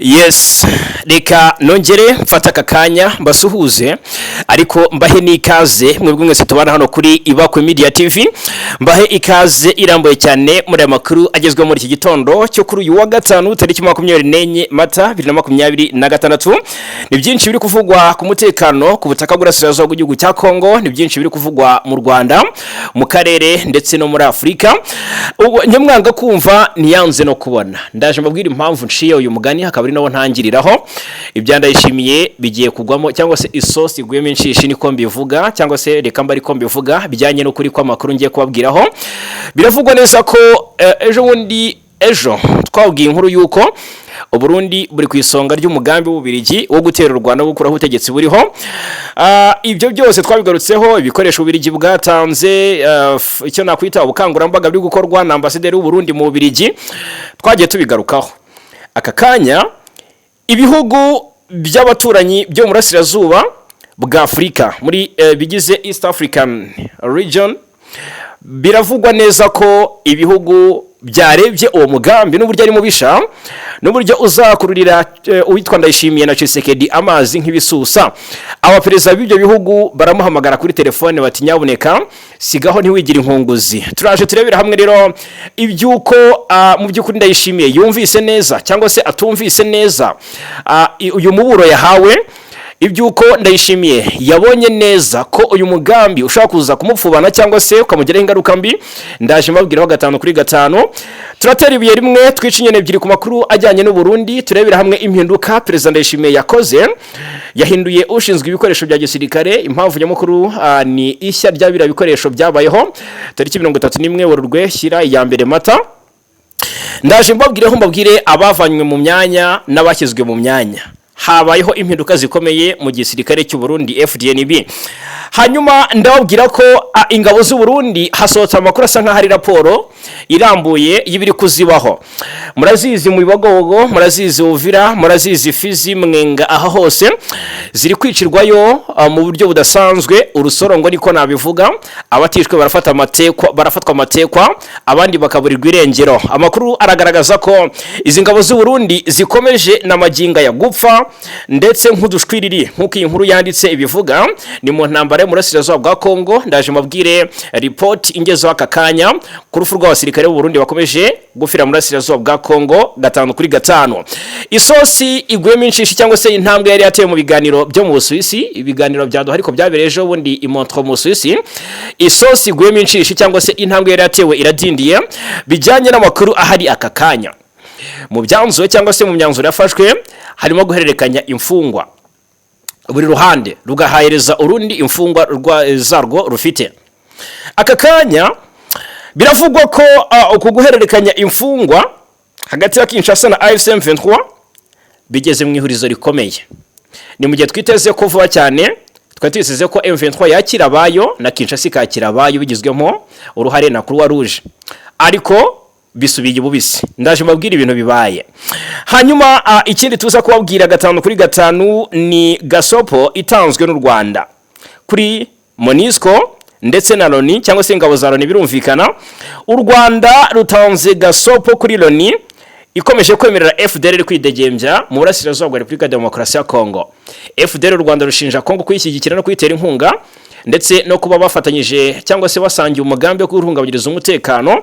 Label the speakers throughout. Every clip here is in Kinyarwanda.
Speaker 1: Yes, reka nongere mfata akakanya mbasuhuze ariko mbahe n'ikaze mwebwe mwese tubana hano kuri Ibakwe Media TV. Mbahe ikaze irambuye cyane muri aya makuru agezwe muri iki gitondo cyo kuri uyu wa gatanu tariki 24 Mata 2026. Ni byinshi biri kuvugwa ku mutekano ku butaka bw'Urasirazuba bw'igihugu cya Kongo, ni byinshi biri kuvugwa mu Rwanda, mu karere ndetse no muri Afrika. Nyamwanga kumva niyanze no kubona. Ndaje mbabwira impamvu nshiye uyu mugani hakaba nawo ntangiriraho. Ibyandayishimiye bigiye kugwamo cyangwa se isosi iguyemo inshishi niko mbivuga, cyangwa se reka mba ariko mbivuga bijyanye no kuri kwa makuru ngiye kubabwiraho. Biravugwa neza ko ejo twabwiye inkuru yuko Uburundi buri ku isonga ry'umugambi w'Ububirigi wo gutera u Rwanda gukuraho ubutegetsi buriho. Ibyo byose twabigarutseho, ibikoresho Ububirigi bwatanze, icyo nakwita ubukangurambaga buri gukorwa na ambasaderi w'Uburundi mu Bubirigi, twagiye tubigarukaho. Aka kanya ibihugu by'abaturanyi byo mu Burasirazuba bwa Afrika muri bigize East African Region, biravugwa neza ko ibihugu byarebye uwo mugambi n'uburyo ari mubisha, n'uburyo uzakururira uwitwa Ndayishimiye na Tshisekedi amazi nk'ibisusa. Abaperezida b'ibyo bihugu baramuhamagara kuri telefone bati nyabuneka sigaho ntiwigira inkunguzi. Turaje turebera hamwe rero ibyuko mu by'ukuri Ndayishimiye yumvise neza cyangwa se atumvise neza uyu muburo yahawe, ibyuko Ndayishimiye yabonye neza ko uyu mugambi ushaka kuza kumupfubana cyangwa se ukamugiraho ingaruka mbi. Ndaje mbabwiraho 5 kuri 5. Turatera ibiye rimwe twica inyene ebyiri ku makuru ajyanye n'u Burundi. Turebera hamwe impinduka President Ndayishimiye yakoze, yahinduye ushinzwe ibikoresho bya gisirikare. Impamvu nyamukuru ni ishya ryabira bikoresho byabayeho tariki 31 Werurwe shyira ya mbere Mata. Ndaje mbabwire abavanywe mu myanya n'abashyizwe mu myanya. Habayeho impinduka zikomeye mu gisirikare cy'u Burundi FDNB. Hanyuma ndababwira ko ingabo z'u Burundi hasohotse amakuru asa nka hari raporo irambuye y'ibiri kuzibaho. Murazizi mu Bibogobogo, murazizi Uvira, murazizi Fizi, Mwenga, aha hose ziri kwicirwayo mu buryo budasanzwe. Urusorongo niko nabivuga, abatishwe barafatwa amatekwa, abandi bakaburirwa irengero. Amakuru aragaragaza ko izi ngabo z'u Burundi zikomeje n'amaginga ya gupfa ndetse nk'udushwiriri nk'uko iyi nkuru yanditse ibivuga. Ni mu ntambara mu Burasirazuba bwa Kongo. Ndaje mabwire report ingezo aka kanya ku rufu rw'abasirikare b'u Burundi bakomeje gufira mu Burasirazuba bwa Kongo 5 kuri 5. Isosi iguyemo inshishi cyangwa se intambwe yari yateye mu biganiro byo mu Busuwisi, ibiganiro byaduha ariko byabereje ubundi imontro mu Busuwisi. Isosi iguyemo inshishi cyangwa se intambwe yari yatewe iradindiye bijyanye n'amakuru ahari aka kanya. Mu byanzuwe cyangwa se mu myanzuro yafashwe harimo guhererekanya imfungwa, buri ruhande rugahayereza urundi imfungwa zarwo rufite. Aka kanya biravugwa ko uko guhererekanya imfungwa hagati ya Kinshasa na AFC M23 bigeze mu ihurizo rikomeye. Ni mu gihe twiteze ko vuba cyane twatwiseze ko M23 yakira abayo na Kinshasa ikakira abayo bigizwemo uruhare na Croix Rouge, ariko bisubiye ububisi. Ndaje mabwira ibintu bibaye. Hanyuma ikindi tuza kubabwira 5 kuri 5 ni gasopo itanzwe n'u Rwanda kuri Monisco ndetse na Loni cyangwa se ingabo za Loni. Birumvikana u Rwanda rutanze gasopo kuri Loni ikomeje kwemerera FDLR kwidegembya mu Burasirazuba bwa Repubulika Demokarasi ya Kongo. FDLR u Rwanda rushinja Kongo kuyishyigikira no kuyitera inkunga ndetse no kuba bafatanyije cyangwa se basangiye umugambi wo guhungabanyiriza umutekano.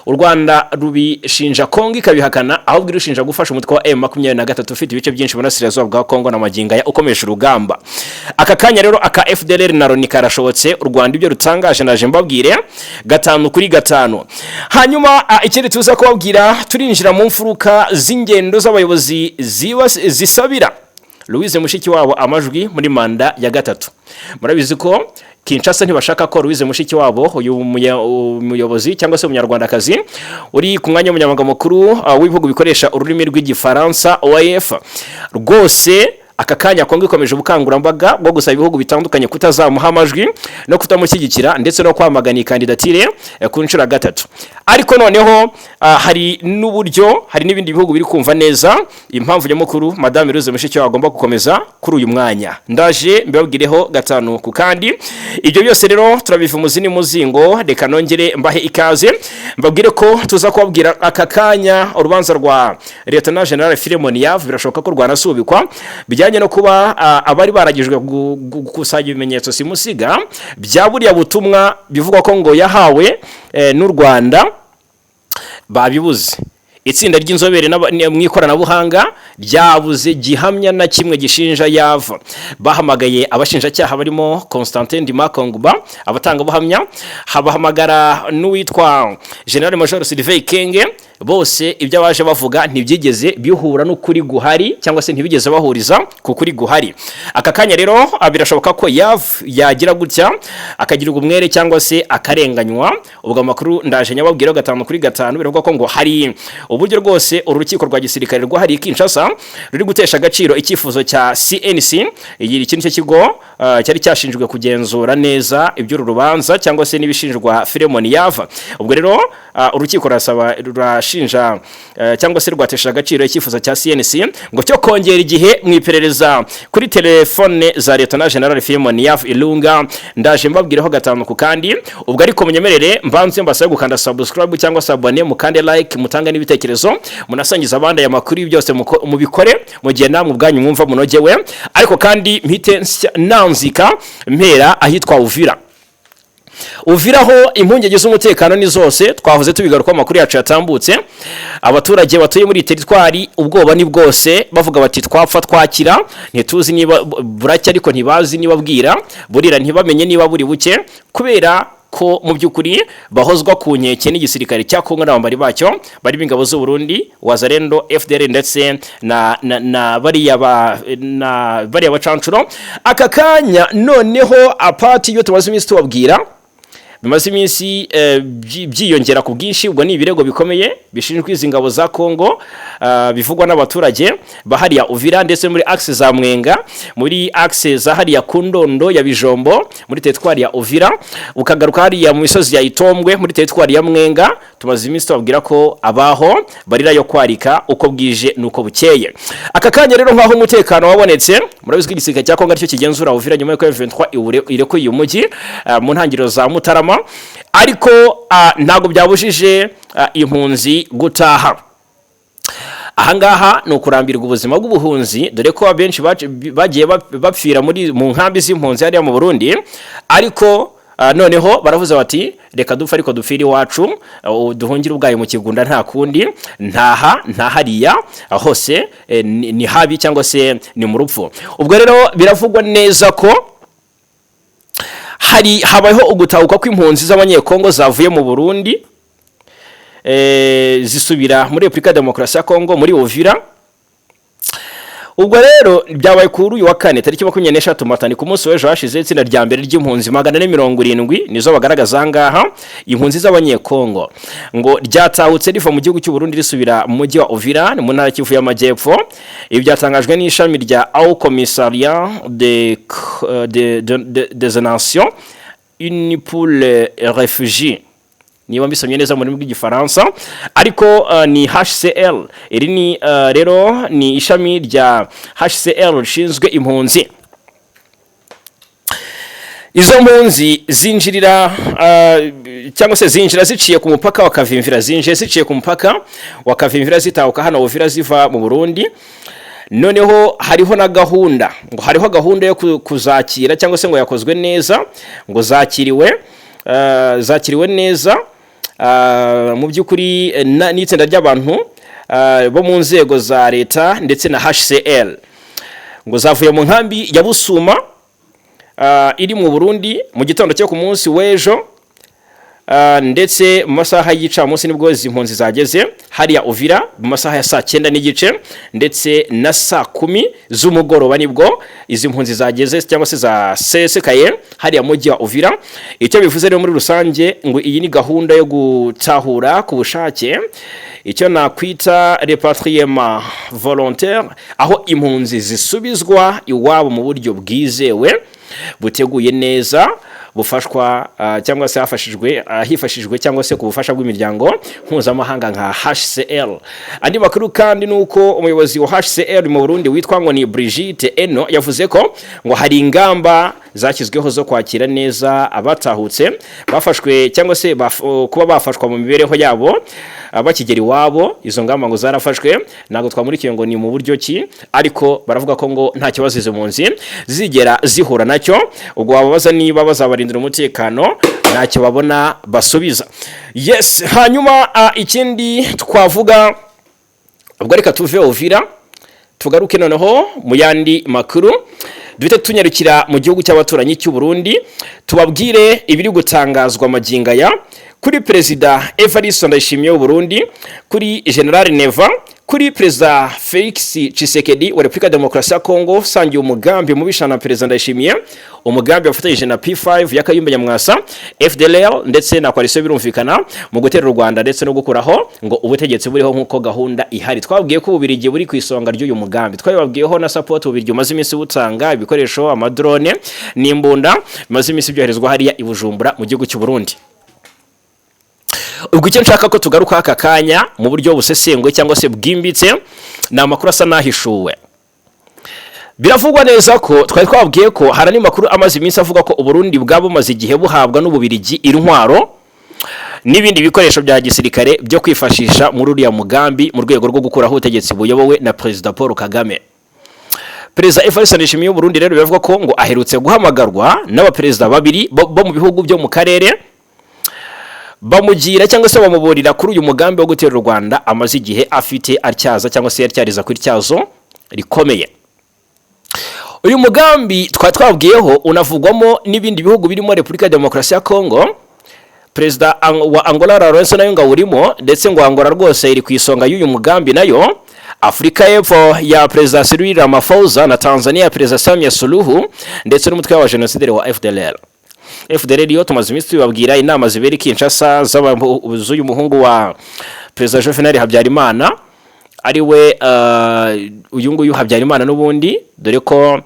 Speaker 1: U Rwanda rubishinja Kongo ikabihakana, ahubwo irushinja gufasha umutwe wa M23 ufite ibice byinshi mu Burasirazuba bwa Kongo na maginga ya ukomeje urugamba. Aka kanya rero aka FDLR na Loni karashobotse. U Rwanda ibyo rutangaje naje mbabwire 5 kuri 5. Hanyuma ikindi tuza kubabwira, turinjira mu mfuruka z'ingendo z'abayobozi zisabira Louise Mushikiwabo amajwi muri manda ya 3. Murabizi ko Kinshasa ntibashaka ko Louise Mushikiwabo uyu muyobozi cyangwa se umunyarwandakazi uri ku mwanya w'umunyamabanga mukuru w'ibihugu bikoresha ururimi rw'igifaransa OIF rwose aka kanya Kongo ikomeje ubukangurambaga bwo gusaba ibihugu bitandukanye kutazamuha amajwi no kutamushyigikira ndetse no kwamagana kandidatire ku nshuro ya gatatu. Ariko noneho hari n'uburyo, hari n'ibindi bihugu biri kumva neza impamvu nyamukuru Madame Louise Mushikiwabo agomba gukomeza kuri uyu mwanya. Ndaje mbabwireho gatanu ku kandi. Ibyo byose rero turabiva muzini muzingo, reka nongere mbahe ikaze mbabwire ko tuza kubabwira aka kanya urubanza rwa Lieutenant General Philemon Yav birashoboka ko rwanasubikwa bijyanye no kuba abari baragijwe gukusanya ibimenyetso simusiga bya buriya butumwa bivuga ko ngo yahawe n'u Rwanda babibuze. Itsinda ry'inzobere mu ikoranabuhanga ryabuze gihamya na kimwe gishinja Yav. Bahamagaye abashinjacyaha barimo Constantin Dimakongba, abatanga buhamya, habahamagara n'uwitwa General Major Sylvain Kenge. Bose ibyo baje bavuga ntibyigeze bihura n'ukuri guhari cyangwa se ntibigeze bahuriza ku kuri guhari. Aka kanya rero birashoboka ko Yav yagira gutya akagirirwa umwere cyangwa se akarenganywa. Ubwo amakuru ndaje nyababwira gatanu kuri gatanu biravuga ko ngo hari uburyo rwose urukiko rwa gisirikare rwa hari Kinshasa ruri gutesha agaciro icyifuzo cya CNC. Iyi kintu cyo kigo cyari cyashinjwe kugenzura neza ibyo rubanza cyangwa se nibishinjwa Philemon Yav. Ubwo rero urukiko rurashinja cyangwa se rwatesha agaciro icyifuzo cya CNC ngo cyo kongera igihe mu iperereza kuri telefone za Lieutenant General Philemon Yav Ilunga. Ndaje mbabwireho gatanu ku kandi. Ubwo ariko munyemerere mbanze mbasabe gukanda subscribe cyangwa se abone, mukande like, mutanga n'ibitekerezo, munasangiza abandi aya makuru byose mubikore mu gihe namwe ubwanyu mwumva munogewe. Ariko kandi mpite nanzika mpera ahitwa Uvira. Uviraho impungenge z'umutekano ni zose, twavuze tubigaruka amakuru yacu yatambutse. Abaturage batuye muri teritwari ubwoba ni bwose, bavuga bati twapfa twakira, ntituzi niba buracya ariko ntibazi niba bwira, burira ntibamenye niba buri buke, kubera ko mu byukuri bahozwa ku nkeke n'igisirikare cya Kongo n'abambari bacyo bari b'ingabo z'u Burundi, Wazalendo, FDL ndetse na bariya bacancuro. Aka kanya noneho apati yo tumaze iminsi tubabwira bimaze iminsi byiyongera ku bwinshi. Ubwo ni ibirego bikomeye bishinjwa izi ngabo za Kongo bivugwa n'abaturage bahariya Uvira ndetse muri axe za Mwenga, muri axe za hariya Kundondo ya Bijombo muri teritwari ya Uvira, ukagaruka hariya mu misozi ya Itombwe muri teritwari ya Mwenga. Tumaze iminsi tubabwira ko abaho barira yo kwarika uko bwije nuko bukeye. Aka kanya rero nkaho umutekano wabonetse, murabizi ko igisirikare cya Kongo aricyo kigenzura Uvira nyuma y'uko M23 irekuye uyu mujyi mu ntangiriro za Mutarama. Ariko ntago byabujije impunzi gutaha. Ahangaha no kurambirwa ubuzima bw'ubuhunzi, dore ko abenshi bagiye bapfira mu nkambi z'impunzi hariya mu Burundi. Ariko noneho baravuze bati reka dupfa ariko dupfira iwacu, duhungire ubwayo mu kigunda, nta kundi, ntahariya hose ni habi cyangwa se ni mu rupfu. Ubwo rero biravugwa neza ko habayeho ugutahuka kw'impunzi z'abanyekongo zavuye mu Burundi zisubira muri Republika Demokarasi ya Kongo muri Uvira. Ubwo rero byabaye kuri uyu wa kane tariki 23 Mata, ku munsi w'ejo hashize itsinda rya mbere ry'impunzi 470 nizo bagaragaza ngaha impunzi z'abanyekongo ngo ryatahutse riva mu gihugu cy'u Burundi risubira mu mujyi wa Uvira mu ntara Kivu y'Amajyepfo. Ibi byatangajwe n'ishami rya Au Commissariat des Nations Unies pour les Réfugiés, niba mbisomye neza mu rurimi rw'igifaransa, ariko ni HCR. Iri ni rero ni ishami rya HCR rishinzwe impunzi. Izo mpunzi zinjirira cyangwa se zinjira ziciye ku mupaka wa Kavimvira, ziciye ku mupaka wa Kavimvira zitahuka hano Uvira ziva mu Burundi. Noneho hariho na gahunda, ngo hariho gahunda yo kuzakira cyangwa se ngo yakozwe neza, ngo zakiriwe neza mu by'ukuri n'itsinda ry'abantu bo mu nzego za leta ndetse na HCR. Ngo zavuye mu nkambi ya Busuma iri mu Burundi mu gitondo cyo ku munsi w'ejo, ndetse mu masaha y'icamunsi nibwo izi mpunzi zageze hariya Uvira mu masaha ya 9:30 ndetse na 10 z'umugoroba nibwo izi mpunzi zageze cyangwa se zasesekaye hariya mujyi wa Uvira. Icyo bivuze rero muri rusange ngo iyi ni gahunda yo gutahura ku bushake icyo nakwita repatriement volontaire, aho impunzi zisubizwa iwabo mu buryo bwizewe buteguye neza, bufashwa cyangwa se hifashishijwe cyangwa se ku bufasha bw'imiryango mpuzamahanga nka HCR. Andi makuru kandi nuko umuyobozi wa HCR mu Burundi witwa ngo ni Brigitte Eno yavuze ko ngo hari ingamba zashyizweho zo kwakira neza abatahutse bafashwe cyangwa se kuba bafashwa mu mibereho yabo bakigera iwabo. Izo ngamba ngo zarafashwe, ntabwo twamurikiye ngo ni mu buryo ki, ariko baravuga ko ngo nta kibazo izo mpunzi zigera zihura nacyo. Ubwo wababaza niba bazabarindira umutekano, ntacyo babona basubiza. Yes, hanyuma ikindi twavuga, ubwo reka tuve Uvira tugaruke noneho mu yandi makuru, duhite tunyarukira mu gihugu cy'abaturanyi cy'u Burundi, tubabwire ibiri gutangazwa maginga ya kuri Perezida Evariste Ndayishimiye w'u Burundi, kuri General Neva, kuri Perezida Felix Tshisekedi wa Republika Demokarasi ya Kongo, sangiye umugambi mubisha na Perezida Ndayishimiye, umugambi wafatanyije na P5 ya Kayumba Nyamwasa, FDLR ndetse na coalition birumvikana mu gutera u Rwanda ndetse no gukuraho ngo ubutegetsi buriho nk'uko gahunda ihari. Twabwiye ko ububirigi buri ku isonga ry'uyu mugambi, twababwiyeho na support ububirigi umaze iminsi butanga ibikoresho, amadrone n'imbunda bimaze iminsi byoherezwa hariya i Bujumbura mu gihugu cy'u Burundi. Ubwo icyo nshaka ko tugaruka aka kanya mu buryo busesengwe cyangwa se bwimbitse, ni amakuru asa nahishuwe. Biravugwa neza ko twari twabwiye ko harani makuru amaze iminsi avuga ko Uburundi bwabo maze igihe buhabwa n'ububirigi intwaro n'ibindi bikoresho bya gisirikare byo kwifashisha muri uriya mugambi mu rwego rwo gukuraho ubutegetsi buyobowe na Perezida Paul Kagame. Perezida Evariste Ndayishimiye w'u Burundi rero bivuga ko ngo aherutse guhamagarwa n'abaperezida babiri bo mu bihugu byo mu karere, bamugira cyangwa se bamuburira kuri uyu mugambi wo gutera u Rwanda amaze igihe afite atyaza cyangwa se yaryariza kuri tyazo rikomeye. Uyu mugambi twabwiyeho unavugwamo n'ibindi bihugu birimo Republika Demokarasi ya Kongo, Perezida wa Angola Lourenço nayo ngawurimo, ndetse ngo Angola rwose iri ku isonga y'uyu mugambi nayo, Afrika y'Epfo ya Perezida Cyril Ramaphosa na Tanzania ya Perezida Samia Suluhu, ndetse n'umutwe wa genocide wa FDLR. FDLR yo tumaze iminsi tubabwira inama zibera Kinshasa z'uyu muhungu wa Perezida Juvenal Habyarimana, ari we uyu nguyu Habyarimana n'ubundi, dore ko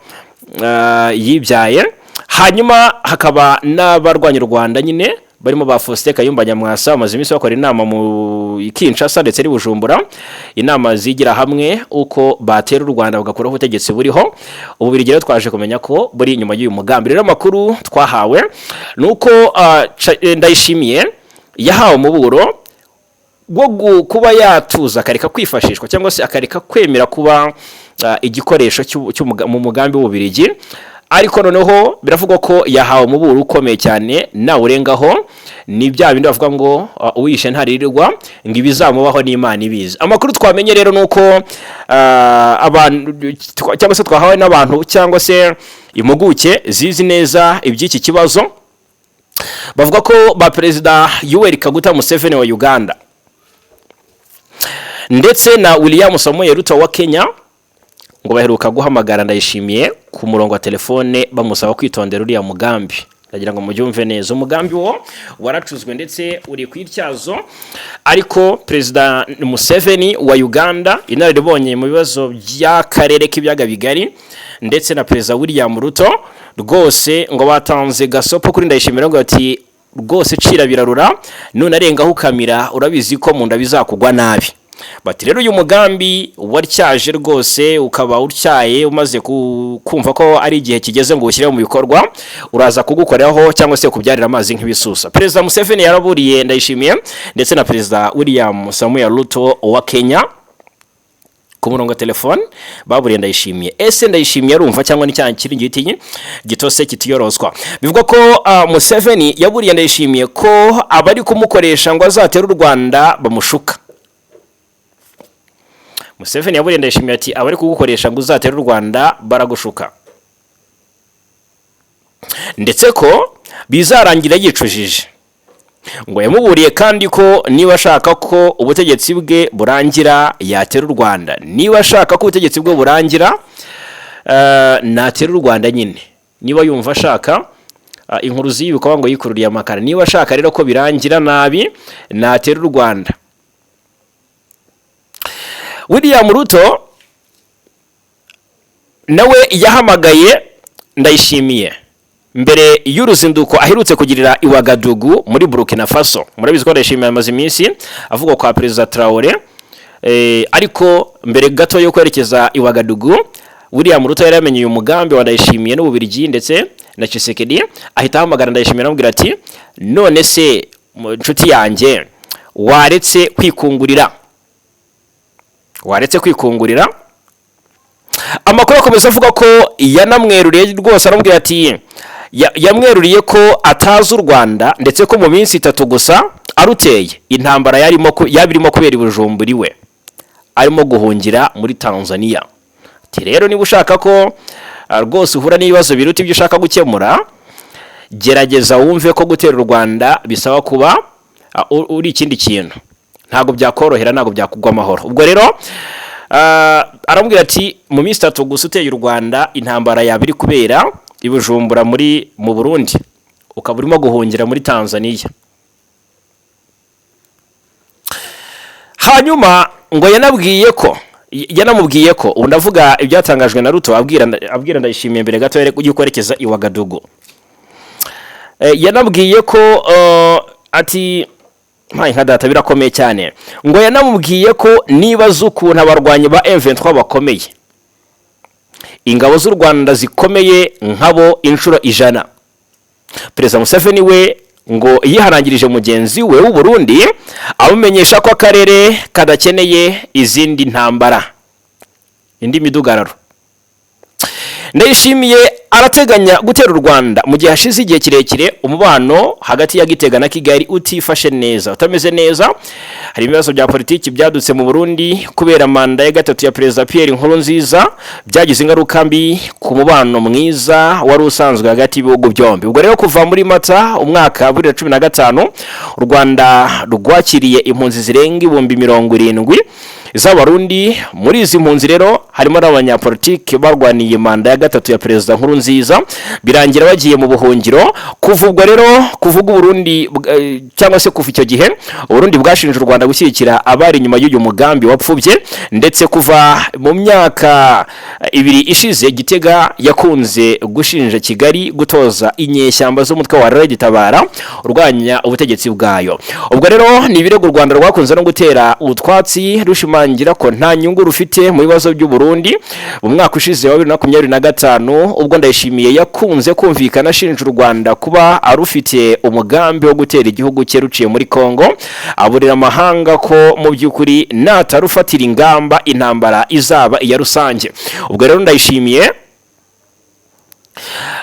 Speaker 1: yibyaye. Hanyuma hakaba n'abarwanya u Rwanda nyine barimo ba Faustin Kayumba Nyamwasa, bamaze iminsi bakora inama mu Kinshasa ndetse ari Bujumbura, inama zigira hamwe uko batera u Rwanda bagakuraho ubutegetsi buriho. Ubu birigero twaje kumenya ko buri inyuma y'uyu mugambi. Rero amakuru twahawe nuko Ndayishimiye yahawe umuburo bwo kuba yatuza akareka kwifashishwa cyangwa se akareka kwemera kuba igikoresho mu mugambi w'ububirigi, ariko noneho biravugwa ko yahawe umuburo ukomeye cyane nawe urengaho. Ni bya bindi bavuga ngo uwishe ntaririrwa, ngo ibizamubaho n'Imana ibizi. Amakuru twamenye rero nuko abantu cyangwa se twahawe n'abantu cyangwa se impuguke zizi neza iby'iki kibazo, bavuga ko ba Perezida Yoweri Kaguta Museveni wa Uganda ndetse na William Samoei Ruto wa Kenya ngo baheruka guhamagara Ndayishimiye ku murongo wa telefone bamusaba kwitondera uriya mugambi. Ndagira ngo mubyumve neza, umugambi wo waracuzwe ndetse uri kwityazo, ariko Perezida Museveni wa Uganda inararibonye mu bibazo by'akarere k'ibyaga bigari, ndetse na Perezida William Ruto rwose ngo batanze gasopo kuri Ndayishimiye ngo ati rwose cira birarura, none arengaho ukamira urabizi ko mu nda bizakugwa nabi. Bati rero uyu mugambi warcyaje rwose ukaba utyaye, umaze kumva ko ari igihe kigeze ngo ushyire mu bikorwa, uraza kugukoraho cyangwa se kubyarira amazi nk'ibisusa. Perezida Museveni yaraburiye Ndayishimiye ndetse na Perezida William Samoei Ruto wa Kenya ku murongo wa telefone, baburiye Ndayishimiye. Ese Ndayishimiye arumva cyangwa ni cyane kiri giti gitose kitiyorozwa? Bivuga ko Museveni yaburiye Ndayishimiye ko abari kumukoresha ngo azatera u Rwanda bamushuka. Museveni yaburiye Ndayishimiye ati abari kugukoresha ngo uzatera u Rwanda baragushuka, ndetse ko bizarangira yicujije. Ngo yamuburiye kandi ko niba ashaka ko ubutegetsi bwe burangira yatera u Rwanda, niba ashaka ko ubutegetsi bwe burangira natera u Rwanda nyine, niba yumva ashaka inkuru z'ibikaba ngo yikururiye amakara, niba ashaka rero ko birangira nabi natera u Rwanda. William Ruto nawe yahamagaye Ndayishimiye mbere y'uruzinduko aherutse kugirira i Ouagadougou muri Burkina Faso. Murabizi ko Ndayishimiye amaze iminsi avuga kwa Perezida Traoré, ariko mbere gato yo kwerekeza i Ouagadougou William Ruto yari yamenye uyu mugambi wa Ndayishimiye n'Ububiligi ndetse na Tshisekedi, ahita ahamagara Ndayishimiye amubwira ati none se inshuti yanjye waretse kwikungurira. Amakuru akomeza avuga ko yanamweruriye rwose, aramubwira ati yamweruriye ko atazi u Rwanda ndetse ko mu minsi 3 gusa aruteye intambara yabirimo kubera Bujumbura iwe arimo guhungira muri Tanzania. Ati rero niba ushaka ko rwose uhura n'ibibazo biruta ibyo ushaka gukemura, gerageza wumve ko gutera u Rwanda bisaba kuba uri ikindi kintu, ntago byakorohera, ntago byakugwa amahoro. Ubwo rero aramubwira ati mu minsi 3 gusa uteye u Rwanda intambara yabiri kubera Bujumbura mu Burundi, ukaba urimo guhungira muri Tanzania. Hanyuma ngo yanamubwiye ko ubu ndavuga ibyatangajwe na Ruto abwira Ndayishimiye mbere gato yo kwerekeza i Ouagadougou. Yanabwiye ko ati nka data birakomeye cyane, ngo yanamubwiye ko niba z'ukuntu abarwanyi ba M23 bakomeye, ingabo z'u Rwanda zikomeye nkabo inshuro 100. Perezida Museveni we ngo yiharangirije mugenzi we w'u Burundi amumenyesha ko akarere kadakeneye izindi ntambara, indi midugararo. Ndayishimiye arateganya gutera u Rwanda mu gihe hashize igihe kirekire umubano hagati ya Gitega na Kigali utifashe neza, utameze neza. Hari ibibazo bya politiki byadutse mu Burundi kubera manda ya gatatu ya Perezida Pierre Nkurunziza, byagize ingaruka mbi ku mubano mwiza wari usanzwe hagati y'ibihugu byombi. Ubwo rero kuva muri Mata umwaka wa 2015 u Rwanda rwakiriye impunzi zirenga 70,000 z'abarundi. Muri izi mpunzi rero harimo n'abanyapolitiki barwaniye manda ya gatatu ya Perezida Nkurunziza, birangira bagiye mu buhungiro. Kuvugwa rero kuvuga Burundi cyangwa se kuva icyo gihe Burundi bwashinje u Rwanda gushyigikira abari nyuma y'uyu mugambi wapfubye, ndetse kuva mu myaka 2 ishize Gitega yakunze gushinja Kigali gutoza inyeshyamba z'umutwe wa Red Tabara urwanya ubutegetsi bwayo. Ubwo rero ni ibirego u Rwanda rwakunze no gutera utwatsi rushimangira ko nta nyungu rufite mu bibazo by'u Burundi. Mu mwaka ushize wa 2025 ubwo Ndayishimiye yakunze kumvikana ashinja u Rwanda kuba arufite umugambi wo gutera igihugu cye ruciye muri Kongo, aburira amahanga ko mu by'ukuri natarufatira ingamba intambara izaba iya rusange. Ubwo rero Ndayishimiye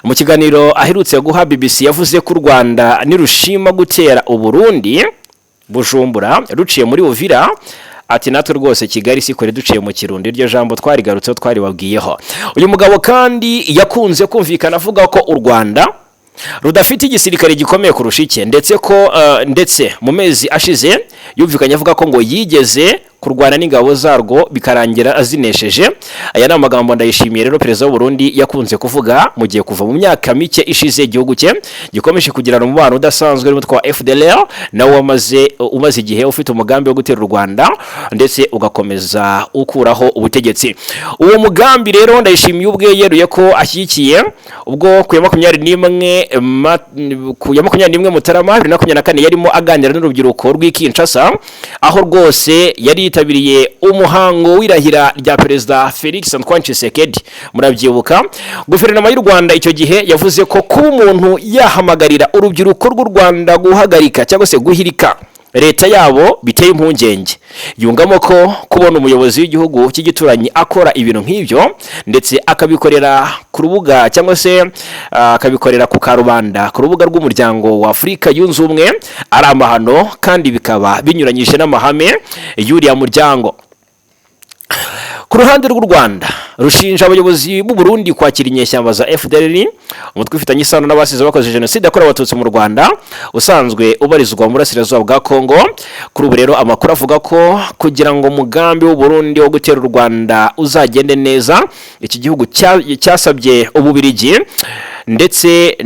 Speaker 1: mu kiganiro aherutse guha BBC yavuze ko u Rwanda nirushima gutera u Burundi Bujumbura ruciye muri Uvira, ati natwe rwose Kigali sikore duciye mu Kirundi. Iryo jambo twarigarutseho twaribabwiyeho. Uyu mugabo kandi yakunze kumvikana avuga ko u Rwanda rudafite igisirikare gikomeye kurusha icye, ndetse mu mezi ashize yumvikanye avuga ko ngo yigeze kurwana n'ingabo zarwo bikarangira azinesheje. Aya ni amagambo Ndayishimiye rero Perezida w'u Burundi yakunze kuvuga mu gihe kuva mu myaka mike ishize igihugu cye gikomeje kugirana umubano udasanzwe n'umutwe wa FDLR nawo umaze igihe ufite umugambi wo gutera u Rwanda ndetse ugakomeza ukuraho ubutegetsi. Uwo mugambi rero Ndayishimiye ubwe yeruye ko ashyigikiye ubwo ku ya 21 Mutarama 2024 yarimo aganira n'urubyiruko rw'Kinshasa, aho rwose yari yitabiriye umuhango w'irahira rya Perezida Felix Antoine Tshisekedi. Murabyibuka guverinoma y'u Rwanda icyo gihe yavuze ko kuba umuntu yahamagarira urubyiruko rw'u Rwanda guhagarika cyangwa se guhirika leta yabo biteye impungenge. Yungamo ko kubona umuyobozi w'igihugu cy'igituranyi akora ibintu nk'ibyo ndetse akabikorera ku rubuga cyangwa se akabikorera ku karubanda ku rubuga rw'umuryango wa Afurika yunze ubumwe ari amahano kandi bikaba binyuranyije n'amahame y'uriya muryango. Ku ruhande rw'u Rwanda rushinja abayobozi b'u Burundi kwakira inyeshyamba za FDLR, umutwe ufitanye isano n'abasize bakoze jenoside yakorewe abatutsi mu Rwanda usanzwe ubarizwa mu burasirazuba bwa Kongo. Kuri ubu rero amakuru avuga ko kugira ngo umugambi w'u Burundi wo gutera u Rwanda uzagende neza, iki gihugu cyasabye Ububiligi ndetse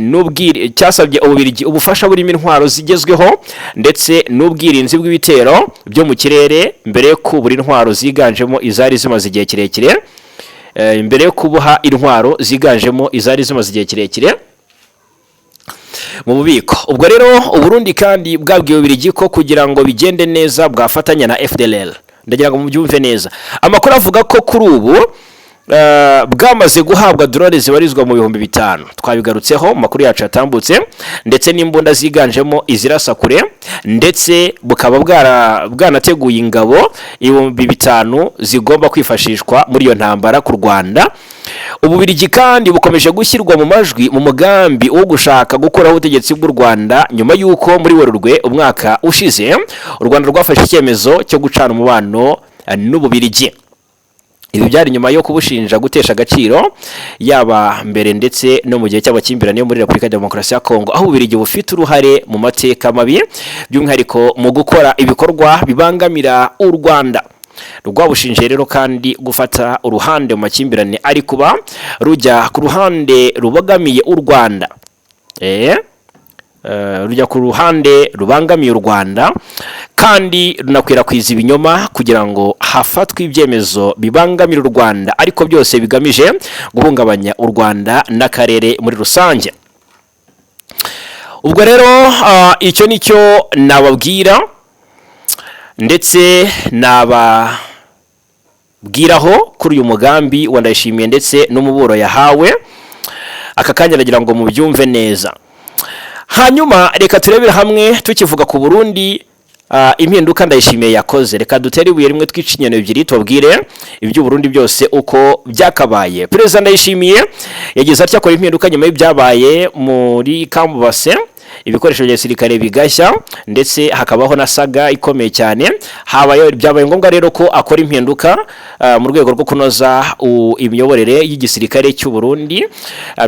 Speaker 1: cyasabye Ububirigi ubufasha burimo intwaro zigezweho ndetse n'ubwirinzi bw'ibitero byo mu kirere mbere yo kubura intwaro ziganjemo izari zimaze igihe kirekire mbere yo kubuha intwaro ziganjemo izari zimaze igihe kirekire mu bubiko. Ubwo rero Uburundi kandi bwabwiye Ububirigi ko kugira ngo bigende neza bwafatanya na FDLR. Ndagira ngo mubyumve neza. Amakuru avuga ko kuri ubu bwamaze guhabwa drone zibarizwa mu 5,000. Twabigarutseho makuru yacu yatambutse ndetse n'imbunda ziganjemo izirasa kure ndetse bukaba bwanateguye ingabo 5,000 zigomba kwifashishwa muri iyo ntambara ku Rwanda. Ububirigi kandi bukomeje gushyirwa mu majwi mu mugambi wo gushaka gukuraho ubutegetsi bw'u Rwanda nyuma y'uko muri Werurwe umwaka ushize u Rwanda rwafashe icyemezo cyo gucana umubano n'Ububirigi. Ibi byari nyuma yo kubushinja gutesha agaciro yaba mbere ndetse no mu gihe cy'abakimbirane yo muri Repubulika ya Demokarasi ya Kongo, aho Ububirigi bufite uruhare mu mateka mabi by'umwihariko mu gukora ibikorwa bibangamira u Rwanda. Rwabushinje rero kandi gufata uruhande mu makimbirane ari kuba rujya ku ruhande rubogamiye u Rwanda, rujya ku ruhande rubangamiye u Rwanda kandi runakwirakwiza ibinyoma kugira ngo hafatwe ibyemezo bibangamira u Rwanda, ariko byose bigamije guhungabanya u Rwanda n'akarere muri rusange. Ubwo rero icyo nicyo nababwira ndetse nababwiraho kuri uyu mugambi wa Ndayishimiye ndetse n'umuburo yahawe. Aka kanya nagira ngo mubyumve neza. Hanyuma reka turebere hamwe tukivuga ku Burundi impinduka Ndayishimiye yakoze. Reka dutere ibuye rimwe twicinyana ebyiri tubabwire ibyo Burundi byose uko byakabaye. Perezida Ndayishimiye yagize ati akora impinduka nyuma y'ibyabaye muri Kambase, ibikoresho bya gisirikare bigashya ndetse hakabaho na saga ikomeye cyane. Byabaye ngombwa rero ko akora impinduka mu rwego rwo kunoza imiyoborere y'igisirikare cy'u Burundi.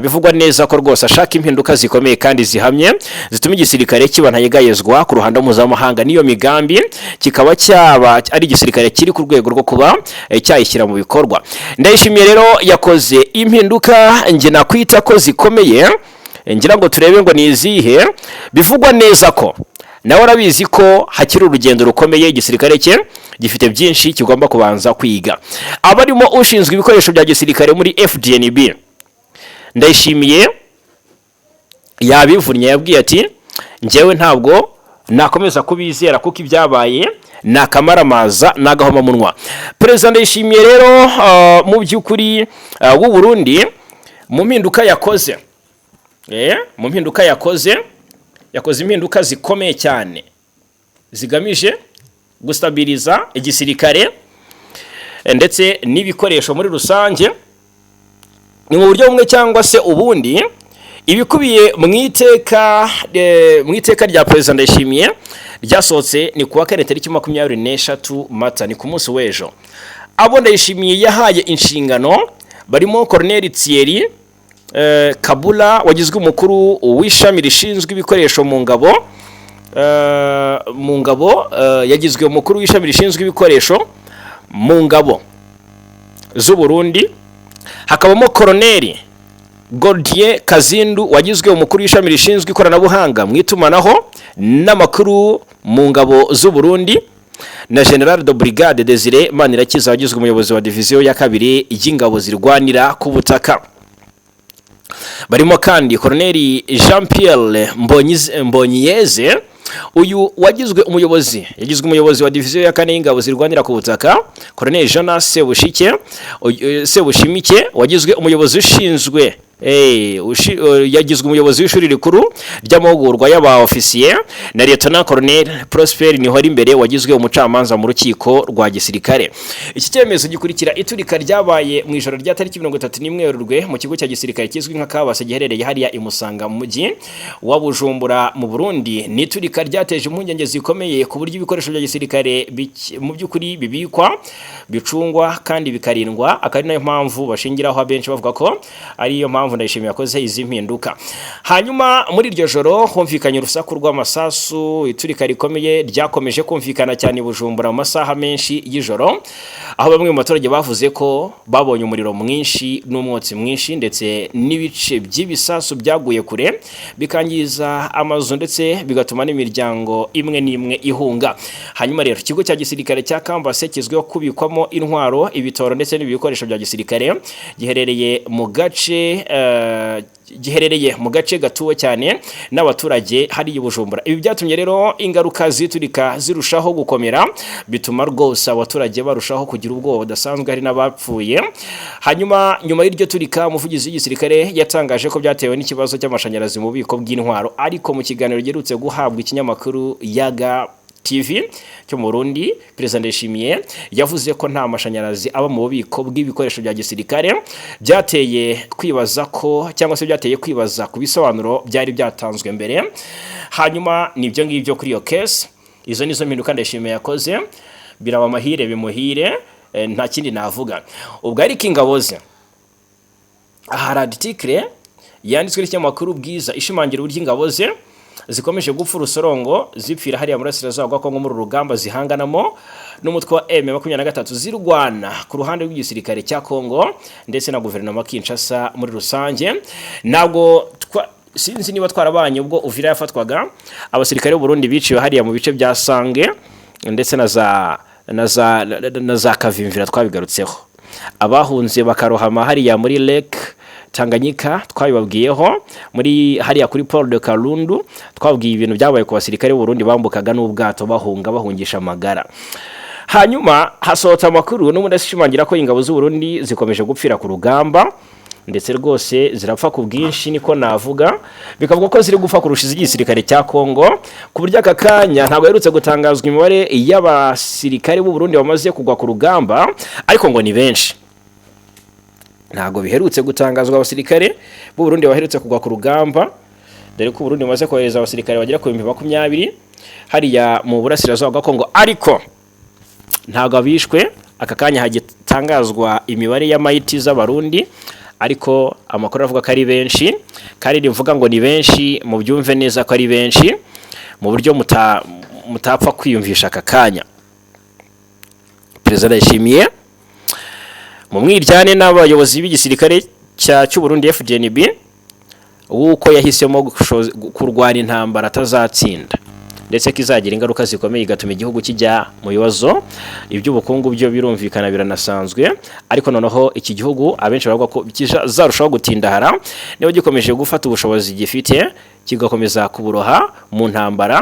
Speaker 1: Bivugwa neza ko rwose ashaka impinduka zikomeye kandi zihamye zituma igisirikare kibantayegayezwa ku ruhando mpuzamahanga, niyo migambi kikaba cyaba ari igisirikare kiri ku rwego rwo kuba cyayishyira mu bikorwa. Ndayishimiye rero yakoze impinduka nge nakwita ko zikomeye, ngira ngo turebe ngo ni izihe. Bivugwa neza ko nawe arabizi ko hakiri urugendo rukomeye igisirikare cye gifite byinshi kigomba kubanza kwiga. Abarimo ushinzwe ibikoresho bya gisirikare muri FDNB Ndayishimiye yabivunnye, yabwiye ati njyewe ntabwo nakomeza kubizera kuko ibyabaye nakamaramaza nagahomamunwa. Perezida Ndayishimiye rero mu by'ukuri w'u Burundi mu mpinduka yakoze yakoze impinduka zikomeye cyane zigamije gustabiliza igisirikare ndetse n'ibikoresho muri rusange. Ni mu buryo bumwe cyangwa se ubundi ibikubiye mu iteka rya Perezida Ndayishimiye ryasohotse ni kuwa kane tariki 23 Mata, ni ku munsi w'ejo. Abo Ndayishimiye yahaye inshingano barimo Colonel Thierry Kabula wagizwe umukuru w'ishami rishinzwe ibikoresho mu ngabo yagizwe umukuru w'ishami rishinzwe ibikoresho mu ngabo z'u Burundi. Hakabamo Colonel Gordier Kazindu wagizwe umukuru w'ishami rishinzwe ikoranabuhanga mu itumanaho n'amakuru mu ngabo z'u Burundi, na General de Brigade Desire Manirakiza wagizwe umuyobozi wa diviziyo ya 2 y'ingabo zirwanira ku butaka. Barimo kandi Colonel Jean Pierre Mbonyiyeze, uyu yagizwe umuyobozi wa diviziyo ya 4 y'ingabo zirwanira ku butaka. Colonel Jonas Sebushimike wagizwe umuyobozi ushinzwe yagizwe umuyobozi w'ishuri rikuru ry'amahugurwa y'aba ofisiye, na Lieutenant Colonel Prosper Nihori imbere wagizwe umucamanza mu rukiko rwa gisirikare. Iki cyemezo gikurikira iturika ryabaye mu ijoro rya tariki 31 Werurwe mu kigo cya gisirikare kizwi nka Kabase giherereye hariya imusanga mu mujyi wa Bujumbura mu Burundi. Ni iturika ryateje impungenge zikomeye ku buryo ibikoresho bya gisirikare mu by'ukuri bibikwa, bicungwa kandi bikarindwa. Akari nayo mpamvu bashingiraho abenshi bavuga ko ari yo mpamvu mpamvu Ndayishimiye yakoze izi mpinduka. Hanyuma muri iryo joro humvikanye urusaku rw'amasasu, iturika rikomeye ryakomeje kumvikana cyane Bujumbura mu masaha menshi y'ijoro, aho bamwe mu baturage bavuze ko babonye umuriro mwinshi n'umwotsi mwinshi ndetse n'ibice by'ibisasu byaguye kure bikangiza amazu ndetse bigatuma n'imiryango imwe n'imwe ihunga. Hanyuma rero ikigo cya gisirikare cya Kambase kizwiho kubikwamo intwaro, ibitoro ndetse n'ibikoresho bya gisirikare giherereye mu gace gatuwe cyane n'abaturage hari i Bujumbura. Ibi byatumye rero ingaruka ziturika zirushaho gukomera, bituma rwose abaturage barushaho kugira ubwoba budasanzwe, hari n'abapfuye. Hanyuma nyuma y'iryo turika umuvugizi w'igisirikare yatangaje ko byatewe n'ikibazo cy'amashanyarazi mu bubiko bw'intwaro, ariko mu kiganiro giherutse guhabwa ikinyamakuru Yaga TV cyo mu Burundi, Perezida Ndayishimiye yavuze ko nta mashanyarazi aba mu bubiko bw'ibikoresho bya gisirikare, byateye kwibaza ku bisobanuro byari byatanzwe mbere. Hanyuma nibyo ngibyo kuri iyo case, izo nizo mpinduka Ndayishimiye yakoze, biraba amahire bimuhire, nta kindi navuga. Ubwo ariko ingabo ze aha article yanditswe n'ikinyamakuru Bwiza ishimangira uburyo ingabo ze zikomeje gupfa urusorongo zipfira hariya murasirazuba rwa Kongo muri rugamba zihanganamo n'umutwe wa M23 zirwana ku ruhande rw'igisirikare cya Kongo ndetse na guverinoma Kinshasa muri rusange. Ntabwo sinzi niba twarabanye ubwo Uvira yafatwaga, abasirikare b'u Burundi biciwe hariya mu bice bya Sange ndetse na za Kavimvira twabigarutseho, abahunze bakarohama hariya muri Lake Tanganyika twabibabwiyeho, muri hariya kuri Port de Kalundu twabwiye ibintu byabaye ku basirikare b'u Burundi bambukaga n'ubwato bahungisha amagara. Hanyuma hasohotse amakuru n'ubundi ashimangira ko ingabo z'u Burundi zikomeje gupfira ku rugamba ndetse rwose zirapfa ku bwinshi, niko navuga, bikavuga ko ziri gupfa kurusha igisirikare cya Kongo, ku buryo aka kanya ntabwo yerutse gutangazwa imibare y'abasirikare b'u Burundi bamaze kugwa ku rugamba, ariko ngo ni benshi. Ntabwo biherutse gutangazwa abasirikare b'u Burundi baherutse kugwa ku rugamba, dore ko u Burundi bumaze kohereza abasirikare bagera ku 2020 hariya mu burasirazuba bwa Kongo, ariko ntabwo abishwe. Aka kanya hagitangazwa imibare y'amayiti z'abarundi, ariko amakuru avuga ko ari benshi, kandi rivuga ngo ni benshi mu byumve neza ko ari benshi mu buryo mutapfa kwiyumvisha aka kanya. Perezida Ndayishimiye mu mwiryane n'abayobozi b'igisirikare cy'u Burundi FDNB uko yahisemo kurwana intambara atazatsinda ndetse kizagira ingaruka zikomeye, igatuma igihugu kijya mu bibazo. Iby'ubukungu byo birumvikana biranasanzwe, ariko noneho iki gihugu abenshi bavuga ko kizarushaho gutindahara niba gikomeje gufata ubushobozi gifite kigakomeza kuburoha mu ntambara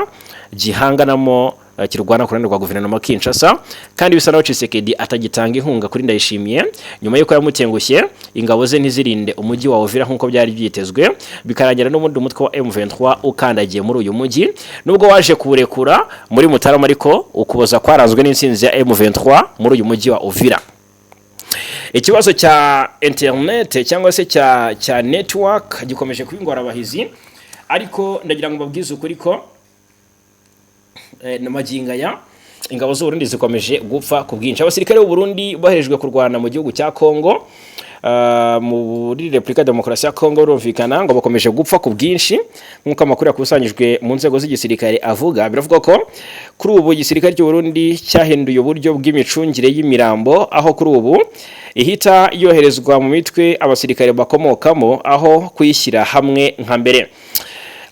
Speaker 1: gihanganamo kirwana ku ruhande rwa guverinoma Kinshasa, kandi bisa naho Tshisekedi atagitanga inkunga kuri Ndayishimiye nyuma yuko yamutengushye ingabo ze ntizirinde umujyi wa Uvira nk'uko byari byitezwe, bikarangira n'ubundi umutwe wa M23 ukandagiye muri uyu mujyi, nubwo waje kuburekura muri Mutarama, ariko ukuboza kwaranzwe n'insinzi ya M23 muri uyu mujyi wa Uvira. Ikibazo cya internet cyangwa se cya network gikomeje kubingora abahizi, ariko ndagira ngo mbabwize ukuri ko n'amaginga ya ingabo z'u Burundi zikomeje gupfa ku bwinshi. Abasirikare b'u Burundi boherejwe kurwana mu gihugu cya Kongo, muri Repubulika Demokarasi ya Kongo, rumvikana ngo bakomeje gupfa ku bwinshi nk'uko amakuru yakusanyijwe mu nzego z'igisirikare avuga. Biravuga ko kuri ubu igisirikare cy'u Burundi cyahinduye uburyo bw'imicungire y'imirambo, aho kuri ubu ihita yoherezwa mu mitwe abasirikare bakomokamo aho kuyishyira hamwe nka mbere.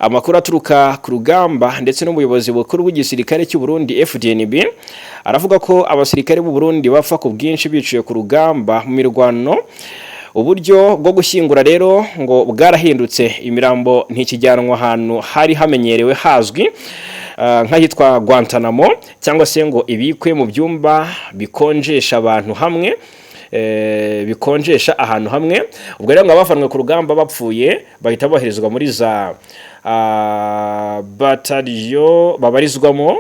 Speaker 1: Amakuru aturuka ku rugamba ndetse n'umuyobozi bukuru w'igisirikare cy'u Burundi FDNB aravuga ko abasirikare b'u Burundi bapfa ku bwinshi biciye ku rugamba mu mirwano. Uburyo bwo gushyingura rero ngo bwarahindutse, imirambo ntikijyanwa ahantu hari hamenyerewe hazwi nk'ahitwa Guantanamo, cyangwa se ngo ibikwe mu byumba bikonjesha abantu hamwe, bikonjesha ahantu hamwe. Ubwo rero ngo abafanwe ku rugamba bapfuye bahita boherezwa muri za bataliyo babarizwamo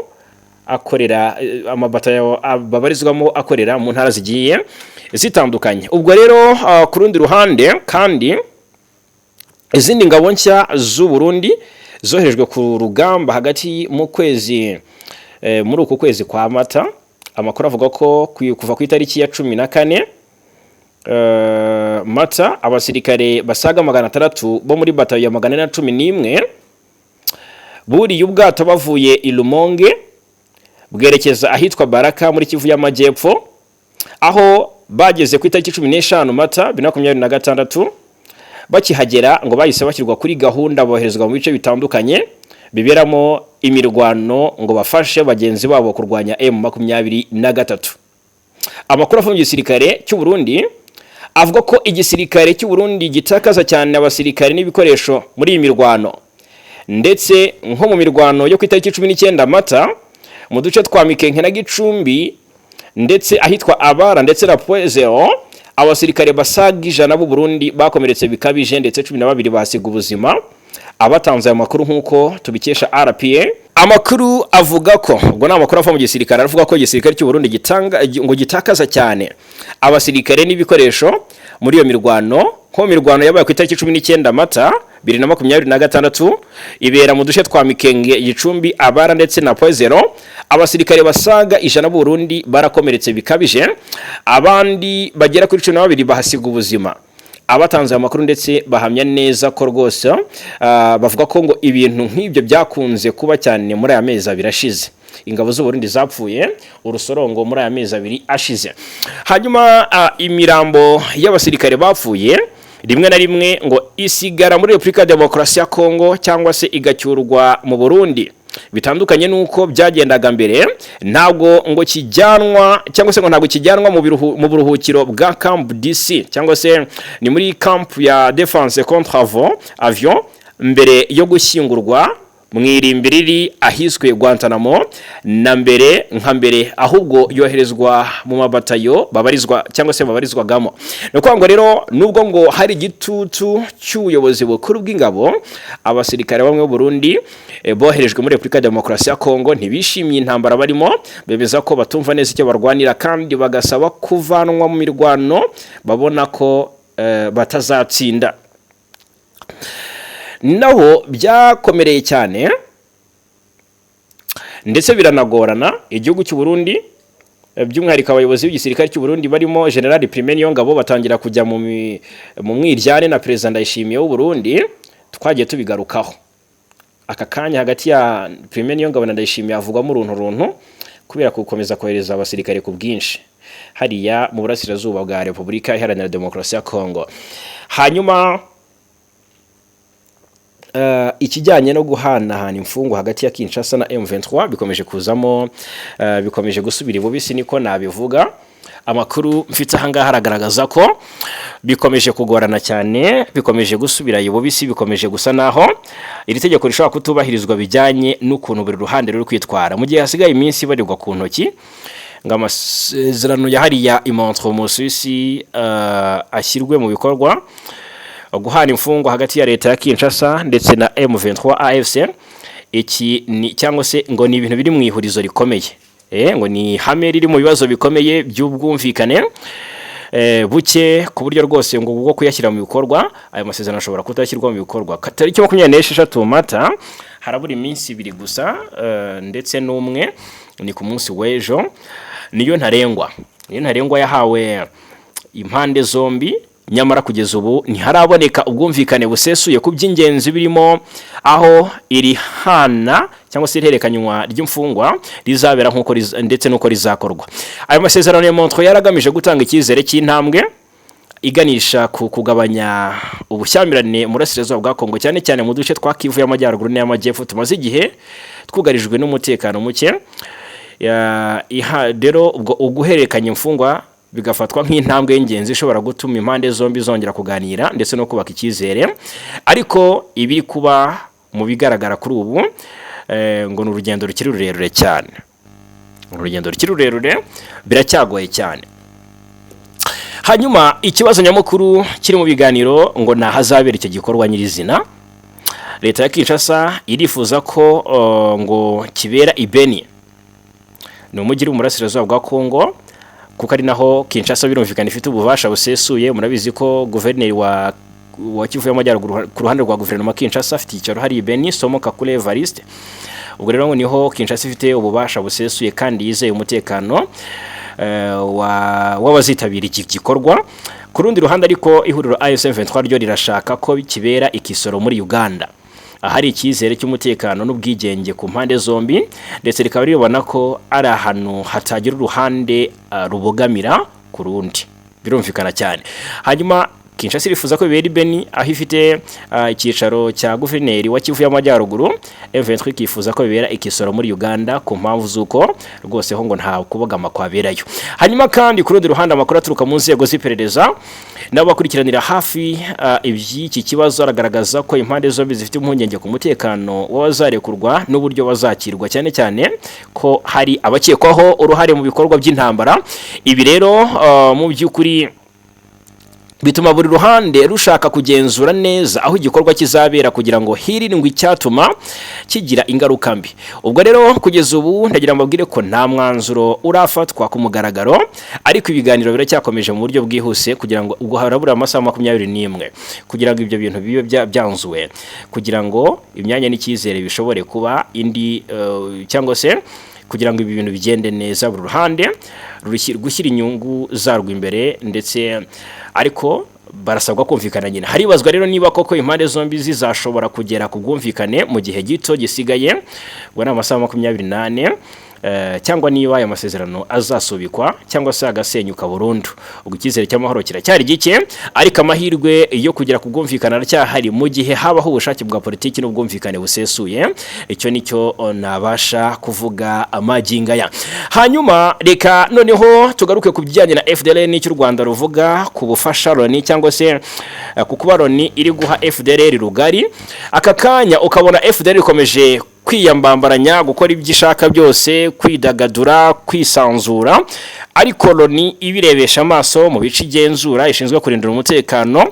Speaker 1: akorera, amabatayo babarizwamo akorera mu ntara zigiye zitandukanye. Ubwo rero ku rundi ruhande kandi izindi ngabo nshya z'u Burundi zoherejwe ku rugamba hagati mu kwezi muri uku kwezi kwa Mata. Amakuru avuga ko kuva ku itariki ya 14 Mata abasirikare basaga 600 bo muri batayo ya 411 buriye ubwato bavuye i Lumonge bwerekeza ahitwa Baraka muri Kivu y'Amajyepfo, aho bageze ku itariki 15 Mata 2026. Bakihagera ngo bahise bashyirwa kuri gahunda boherezwa mu bice bitandukanye biberamo imirwano ngo bafashe bagenzi babo kurwanya M23. Amakuru avuye mu gisirikare cy'u Burundi avuga ko igisirikare cy'u Burundi gitakaza cyane abasirikare n'ibikoresho muri iyi mirwano, ndetse nko mu mirwano yo ku itariki 19 Mata mu duce twa Mikenke na Gicumbi ndetse ahitwa Abara ndetse na Poezero, abasirikare basaga 100 b'u Burundi bakomeretse bikabije ndetse 12 basiga ubuzima. Abatanze aya makuru nkuko tubikesha RPA, amakuru avuga ko ubwo na makuru ava mu gisirikare avuga ko igisirikare cy'u Burundi gitakaza cyane abasirikare n'ibikoresho muri iyo mirwano. Ko mirwano yabaye ku itariki 19 Mata 2026 ibera mu duce twa Mikenge, Gicumbi, Abara ndetse na Poezero, abasirikare basaga 100 b'u Burundi barakomeretse bikabije, abandi bagera kuri 12 bahasiga ubuzima. Abatanze amakuru ndetse bahamya neza ko rwose bavuga ko ngo ibintu nk'ibyo byakunze kuba cyane muri aya mezi abiri ashize. Ingabo z'u Burundi zapfuye urusorongo muri aya mezi abiri ashize. Hanyuma imirambo y'abasirikare bapfuye rimwe na rimwe ngo isigara muri Republika Demokarasi ya Kongo cyangwa se igacyurwa mu Burundi. Bitandukanye nuko byagendaga mbere, ntabwo ngo kijyanwa cyangwa se ngo ntabwo kijyanwa mu buruhukiro bwa Camp DC cyangwa se ni muri camp ya Defense contre Avion mbere yo gushyingurwa mwirimbiriri ahiswe Guantanamo na mbere nka mbere, ahubwo yoherezwa mu mabatayo babarizwa cyangwa se babarizwagamo. Nuko ngo rero nubwo ngo hari gitutu cy'ubuyobozi bukuru bw'ingabo, abasirikare bamwe b'u Burundi boherejwe muri Republika Demokarasi ya Kongo ntibishimiye intambara barimo, bemeza ko batumva neza icyo barwanira kandi bagasaba kuvanwa mu mirwano babona ko batazatsinda. Naho byakomereye cyane ndetse biranagorana igihugu cy'u Burundi, by'umwihariko abayobozi b'igisirikare cy'u Burundi barimo General Prime Niyongabo batangira kujya mu mwiryane na President Ndayishimiye w'u Burundi. Twagiye tubigarukaho aka kanya hagati ya Prime Niyongabo na Ndayishimiye avugamo runtu kubera gukomeza kohereza abasirikare ku bwinshi hariya mu burasirazuba bwa Repubulika Iharanira Demokarasi ya Kongo. Hanyuma ikijyanye no guhanahana imfungo hagati ya Kinshasa na M23 bikomeje kuzamo, bikomeje gusubira ibubisi niko nabivuga. Amakuru mfite ahangaha haragaragaza ko bikomeje kugorana cyane, bikomeje gusubira ibubisi, bikomeje gusa naho iri tegeko rishobora kutubahirizwa bijyanye n'ukuntu buri ruhande ruri kwitwara mu gihe hasigaye iminsi barirwa ku ntoki ngo amasezerano yahariya imontre mu Suisse ashyirwe mu bikorwa. Guhana imfungo hagati ya leta ya Kinshasa ndetse na M23 AFC, iki ni cyangwa se ngo ni ibintu biri mu ihurizo rikomeye, ngo ni hame riri mu bibazo bikomeye by'ubwumvikane buke ku buryo rwose ngo ubwo kuyashyira mu bikorwa ayo masezerano ashobora kutashyirwa mu bikorwa. Tariki 26 Mata harabura iminsi 2 gusa ndetse n'umwe ni ku munsi w'ejo, niyo ntarengwa yahawe impande zombi. Nyamara kugeza ubu ntiharaboneka ubwumvikane busesuye ku by'ingenzi birimo aho iri hana cyangwa se ihererekanywa ry'imfungwa rizabera nkuko ndetse nuko rizakorwa. Ayo masezerano ya Montreux yaragamije gutanga icyizere cy'intambwe iganisha ku kugabanya ubushyamirane mu burasirazuba bwa Kongo, cyane cyane mu duce twa Kivu y'Amajyaruguru n'Amajyepfo tumaze igihe twugarijwe n'umutekano muke. Rero ubwo uguhererekanya imfungwa bigafatwa nk'intambwe y'ingenzi ishobora gutuma impande zombi zongera kuganira ndetse no kubaka icyizere. Ariko ibi kuba mu bigaragara kuri ubu ngo n'urugendo rukiri rurerure cyane, biracyagoye cyane. Hanyuma ikibazo nyamukuru kiri mu biganiro ngo nahazabera icyo gikorwa nyirizina. Leta ya Kinshasa irifuza ko ngo kibera Ibeni, ni umujyi uri mu burasirazuba bwa Kongo, kuko ari naho Kinshasa birumvikana ifite ububasha busesuye. Murabizi ko guverineri wa Kivu y'Amajyaruguru ku ruhande rwa guverinoma Kinshasa afite icyaro hari Beni Somo Kakule Evariste. Ubwo rero niho Kinshasa ifite ububasha busesuye kandi yizeye umutekano w'abazitabira iki gikorwa. ku rundi ruhande ariko ihuriro AFC/M23 ryo rirashaka ko kibera ikisoro muri Uganda ahari icyizere cy'umutekano n'ubwigenge ku mpande zombi, ndetse rikaba ribona ko ari ahantu hatagira uruhande rubogamira ku rundi. Birumvikana cyane. Hanyuma Kinshasa irifuza ko bibera Beni aho ifite icyicaro cya guverineri wa Kivu y'Amajyaruguru. M23 kifuza ko bibera ikisoro muri Uganda ku mpamvu zuko rwose ho ngo nta kubogama kwaberayo. Hanyuma kandi ku rundi ruhande amakuru aturuka mu nzego z'iperereza n'abakurikiranira hafi iby'iki kibazo aragaragaza ko impande zombi zifite impungenge ku mutekano w'abazarekurwa n'uburyo bazakirwa, cyane cyane ko hari abakekwaho uruhare mu bikorwa by'intambara. Ibi rero mu by'ukuri bituma buri ruhande rushaka kugenzura neza aho igikorwa kizabera kugira ngo hirindwe icyatuma kigira ingaruka mbi. Ubwo rero kugeza ubu ndagira mbabwire ko nta mwanzuro urafatwa ku mugaragaro, ariko ibiganiro biracyakomeje mu buryo bwihuse kugira ngo ubwo harabura amasaha 21 kugira ngo ibyo bintu bibe byanzuwe, kugira ngo imyanya n'icyizere bishobore kuba indi cyangwa se kugira ngo ibi bintu bigende neza, buri ruhande gushyira inyungu zarwo imbere, ndetse ariko barasabwa kumvikana nyine. Haribazwa rero niba koko impande zombi zizashobora kugera ku bwumvikane mu gihe gito gisigaye, ngo ni amasaha 28, cyangwa niba aya masezerano azasubikwa cyangwa se agasenyuka burundu. Ubwo icyizere cy'amahoro kiracyari gike, ariko amahirwe yo kugera ku bwumvikana aracyahari mu gihe habaho ubushake bwa politiki n'ubwumvikane busesuye. Icyo nicyo nabasha kuvuga amaginga ya. Hanyuma reka noneho tugaruke ku bijyanye na FDLR n'icyo u Rwanda ruvuga ku bufasha Loni, cyangwa se ku kuba Loni iri guha FDLR rugari. Aka kanya ukabona FDLR ikomeje kwiyambambaranya, gukora ibyishaka byose, kwidagadura, kwisanzura, ariko Loni ibirebesha amaso mu bice igenzura ishinzwe kurindira umutekano,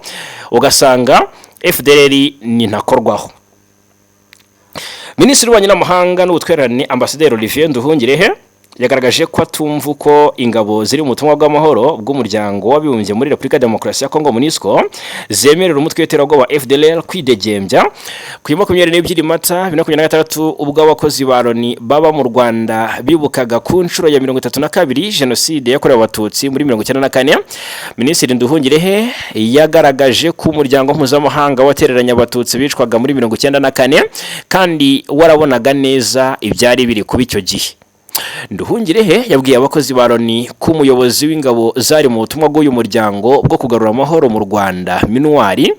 Speaker 1: ugasanga FDLR ni ntakorwaho. Minisitiri w'Ububanyi n'Amahanga n'Ubutwererane Ambasaderi Olivier Nduhungirehe yagaragaje ko atumva uko ingabo ziri mu butumwa bw'amahoro bw'umuryango w'abibumbye muri Repubulika ya Demokarasi ya Kongo MONUSCO zemerera umutwe w'iterabwoba FDLR kwidegembya ku 22 Mata 2026, ubwo abakozi ba Loni baba mu Rwanda bibukaga ku nshuro ya 32 Jenoside yakorewe Abatutsi muri 1994. Minisitiri Nduhungirehe yagaragaje ko umuryango mpuzamahanga watereranya Abatutsi bicwaga muri 1994 kandi warabonaga neza ibyari biri kuba icyo gihe. Nduhungirehe yabwiye abakozi ba Loni ko umuyobozi w'ingabo zari mu butumwa bw'uyu muryango bwo kugarura amahoro mu Rwanda Minuari,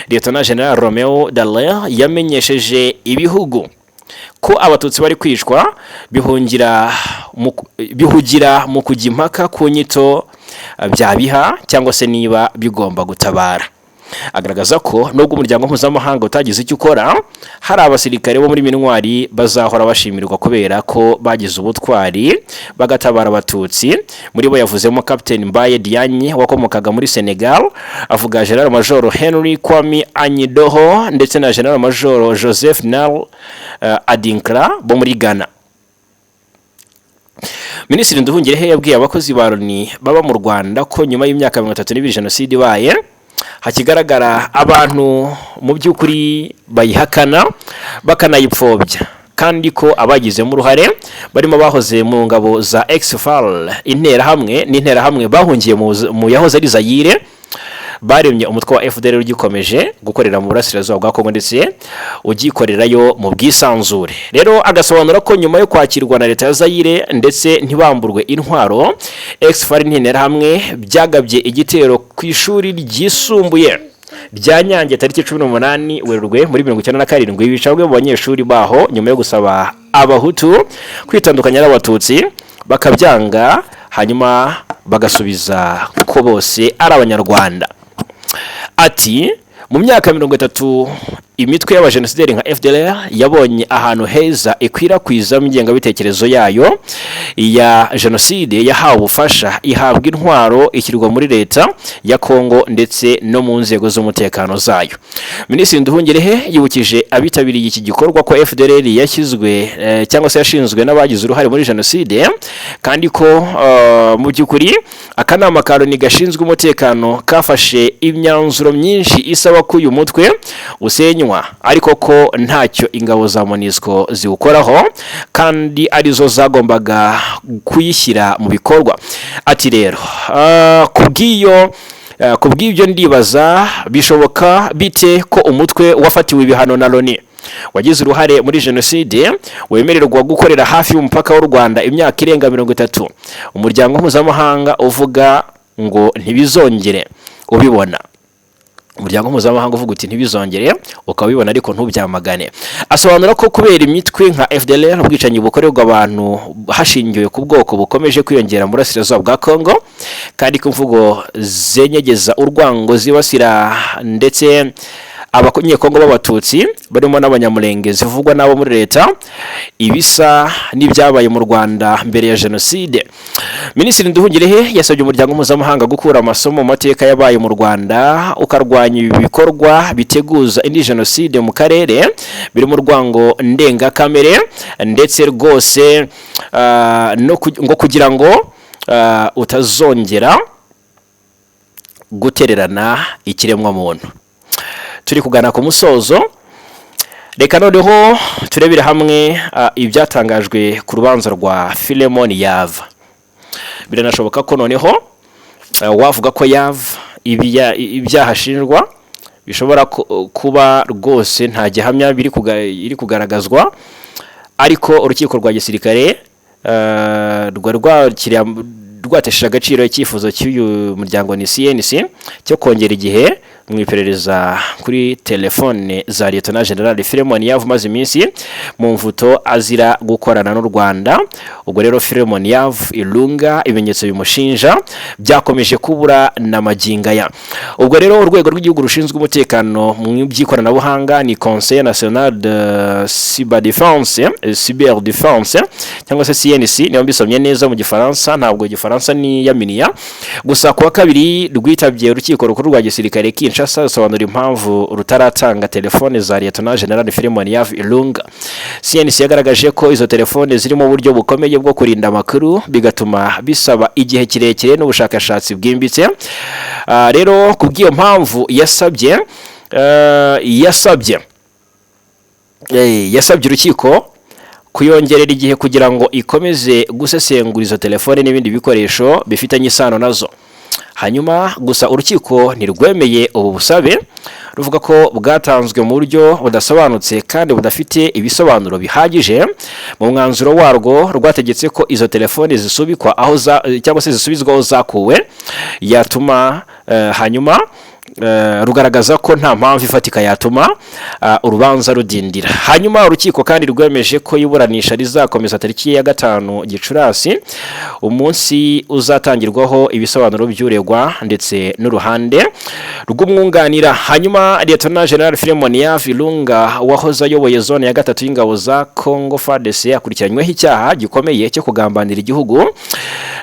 Speaker 1: Lieutenant General Romeo Dallaire, yamenyesheje ibihugu ko Abatutsi bari kwicwa bihugira mu kujya impaka ku nyito byabiha cyangwa se niba bigomba gutabara. Agaragaza ko nubwo umuryango mpuzamahanga utagize icyo ukora, hari abasirikare bo muri Minuari bazahora bashimirwa kubera ko bagize ubutwari bagatabara Abatutsi. Muri bo yavuzemo Captain Mbaye Diagne wakomokaga muri Senegal, avuga General Major Henry Kwame Anyidoho ndetse na General Major Joseph Nal Adinkra bo muri Ghana. Minisitiri Nduhungirehe yabwiye abakozi ba Loni baba mu Rwanda ko nyuma y'imyaka 32 Jenoside ibaye hakigaragara abantu mu by'ukuri bayihakana bakanayipfobya, kandi ko abagizemo uruhare barimo bahoze mu ngabo za Ex-FAL n'interahamwe bahungiye mu yahoze ari Zaire, baremye umutwe wa FDLR ugikomeje gukorera mu burasirazuba bwa Kongo ndetse ugikorerayo mu bwisanzure. Rero agasobanura ko nyuma yo kwakirwa na leta ya Zaire ndetse ntibamburwe intwaro, Ex-FAL n'interahamwe byagabye igitero ku ishuri ryisumbuye rya Nyange tariki 18 Werurwe muri 1997, bicabwe mu banyeshuri baho nyuma yo gusaba Abahutu kwitandukanya n'Abatutsi bakabyanga, hanyuma bagasubiza ko bose ari Abanyarwanda. Ati mu myaka 30 imitwe y'abajenosideri nka FDLR yabonye ahantu heza ikwirakwiza ngengabitekerezo yayo ya jenoside, yahawe ubufasha, ihabwa intwaro, ishyirwa muri leta ya Kongo ndetse no mu nzego z'umutekano zayo. Minisitiri Nduhungirehe yibukije abitabiriye iki gikorwa ko FDLR yashyizwe cyangwa se yashinzwe n'abagize uruhare muri jenoside, kandi ko mu by'ukuri akanama ka Loni gashinzwe umutekano kafashe imyanzuro myinshi isaba ko uyu mutwe usenywa, ariko ko ntacyo ingabo za MONUSCO ziwukoraho kandi arizo zagombaga kuyishyira mu bikorwa. Ati rero kubw'iyo ku bw'ibyo ndibaza bishoboka bite ko umutwe wafatiwe ibihano na Loni wagize uruhare muri jenoside wemererwa gukorera hafi y'umupaka w'u Rwanda imyaka irenga 30, umuryango mpuzamahanga uvuga ngo ntibizongere ubibona. Umuryango mpuzamahanga uvuga uti ntibizongere ukabibona ariko ntubyamagane. Asobanura ko kubera imitwe nka FDLR ubwicanyi bukorerwa abantu hashingiwe ku bwoko bukomeje kwiyongera muri Burasirazuba bwa Kongo, kandi ku mvugo zenyegeza urwango zibasira ndetse abanyekongo b'abatutsi barimo n'abanyamulenge zivugwa nabo muri leta ibisa n'ibyabaye mu Rwanda mbere ya jenoside. Minisitiri Nduhungirehe yasabye umuryango mpuzamahanga gukura amasomo mu mateka yabaye mu Rwanda ukarwanya ibikorwa biteguza indi jenoside mu karere biri mu rwango ndengakamere, ndetse rwose ngo kugira ngo utazongera gutererana ikiremwa muntu. Turi kugana ku musozo, reka noneho turebere hamwe ibyatangajwe ku rubanza rwa Philemon Yava. Biranashoboka ko noneho wavuga ko Yava ibyaha ashinjwa bishobora kuba rwose nta gihamya biri kugaragazwa, ariko urukiko rwa gisirikare rwatesheje agaciro icyifuzo cy'uyu muryango ni CNC cyo kongera igihe mu iperereza kuri telefone za Lieutenant General Philemon Yava umaze iminsi mu mvuto azira gukorana n'u Rwanda. Ubwo rero Philemon Yava Ilunga ibimenyetso bimushinja byakomeje kubura na magingaya. Ubwo rero urwego rw'igihugu rushinzwe umutekano mu by'ikoranabuhanga ni Conseil National de Cyberdéfense cyangwa se CNC, niyo mbisomye neza mu gifaransa, ntabwo igifaransa ni yaminiya. Gusa kuwa kabiri rwitabye urukiko rukuru rwa gisirikare Kinshasa rusobanura impamvu rutaratanga telefone za Lieutenant General Philemon Yava Ilunga. CNC yagaragaje ko izo telefone ziri mu buryo bukomeye bwo kurinda amakuru, bigatuma bisaba igihe kirekire n'ubushakashatsi bwimbitse. Rero kubw'iyo mpamvu yasabye urukiko kuyongerera igihe kugira ngo ikomeze gusesengura izo telefone n'ibindi bikoresho bifitanye isano nazo. Hanyuma gusa urukiko ntirwemeye ubu busabe, ruvuga ko bwatanzwe mu buryo budasobanutse kandi budafite ibisobanuro bihagije. Mu mwanzuro warwo rwategetse ko izo telefone zisubikwa cyangwa se zisubizwa aho zakuwe, yatuma hanyuma rugaragaza ko nta mpamvu ifatika yatuma urubanza rudindira. Hanyuma urukiko kandi rwemeje ko iburanisha rizakomeza tariki ya 5 Gicurasi, umunsi uzatangirwaho ibisobanuro by'uregwa ndetse n'uruhande rw'umwunganira. Hanyuma Lieutenant General Philemon Yava Ilunga wahoze ayoboye zone ya 3 y'ingabo za Congo FARDC akurikiranyweho icyaha gikomeye cyo kugambanira igihugu,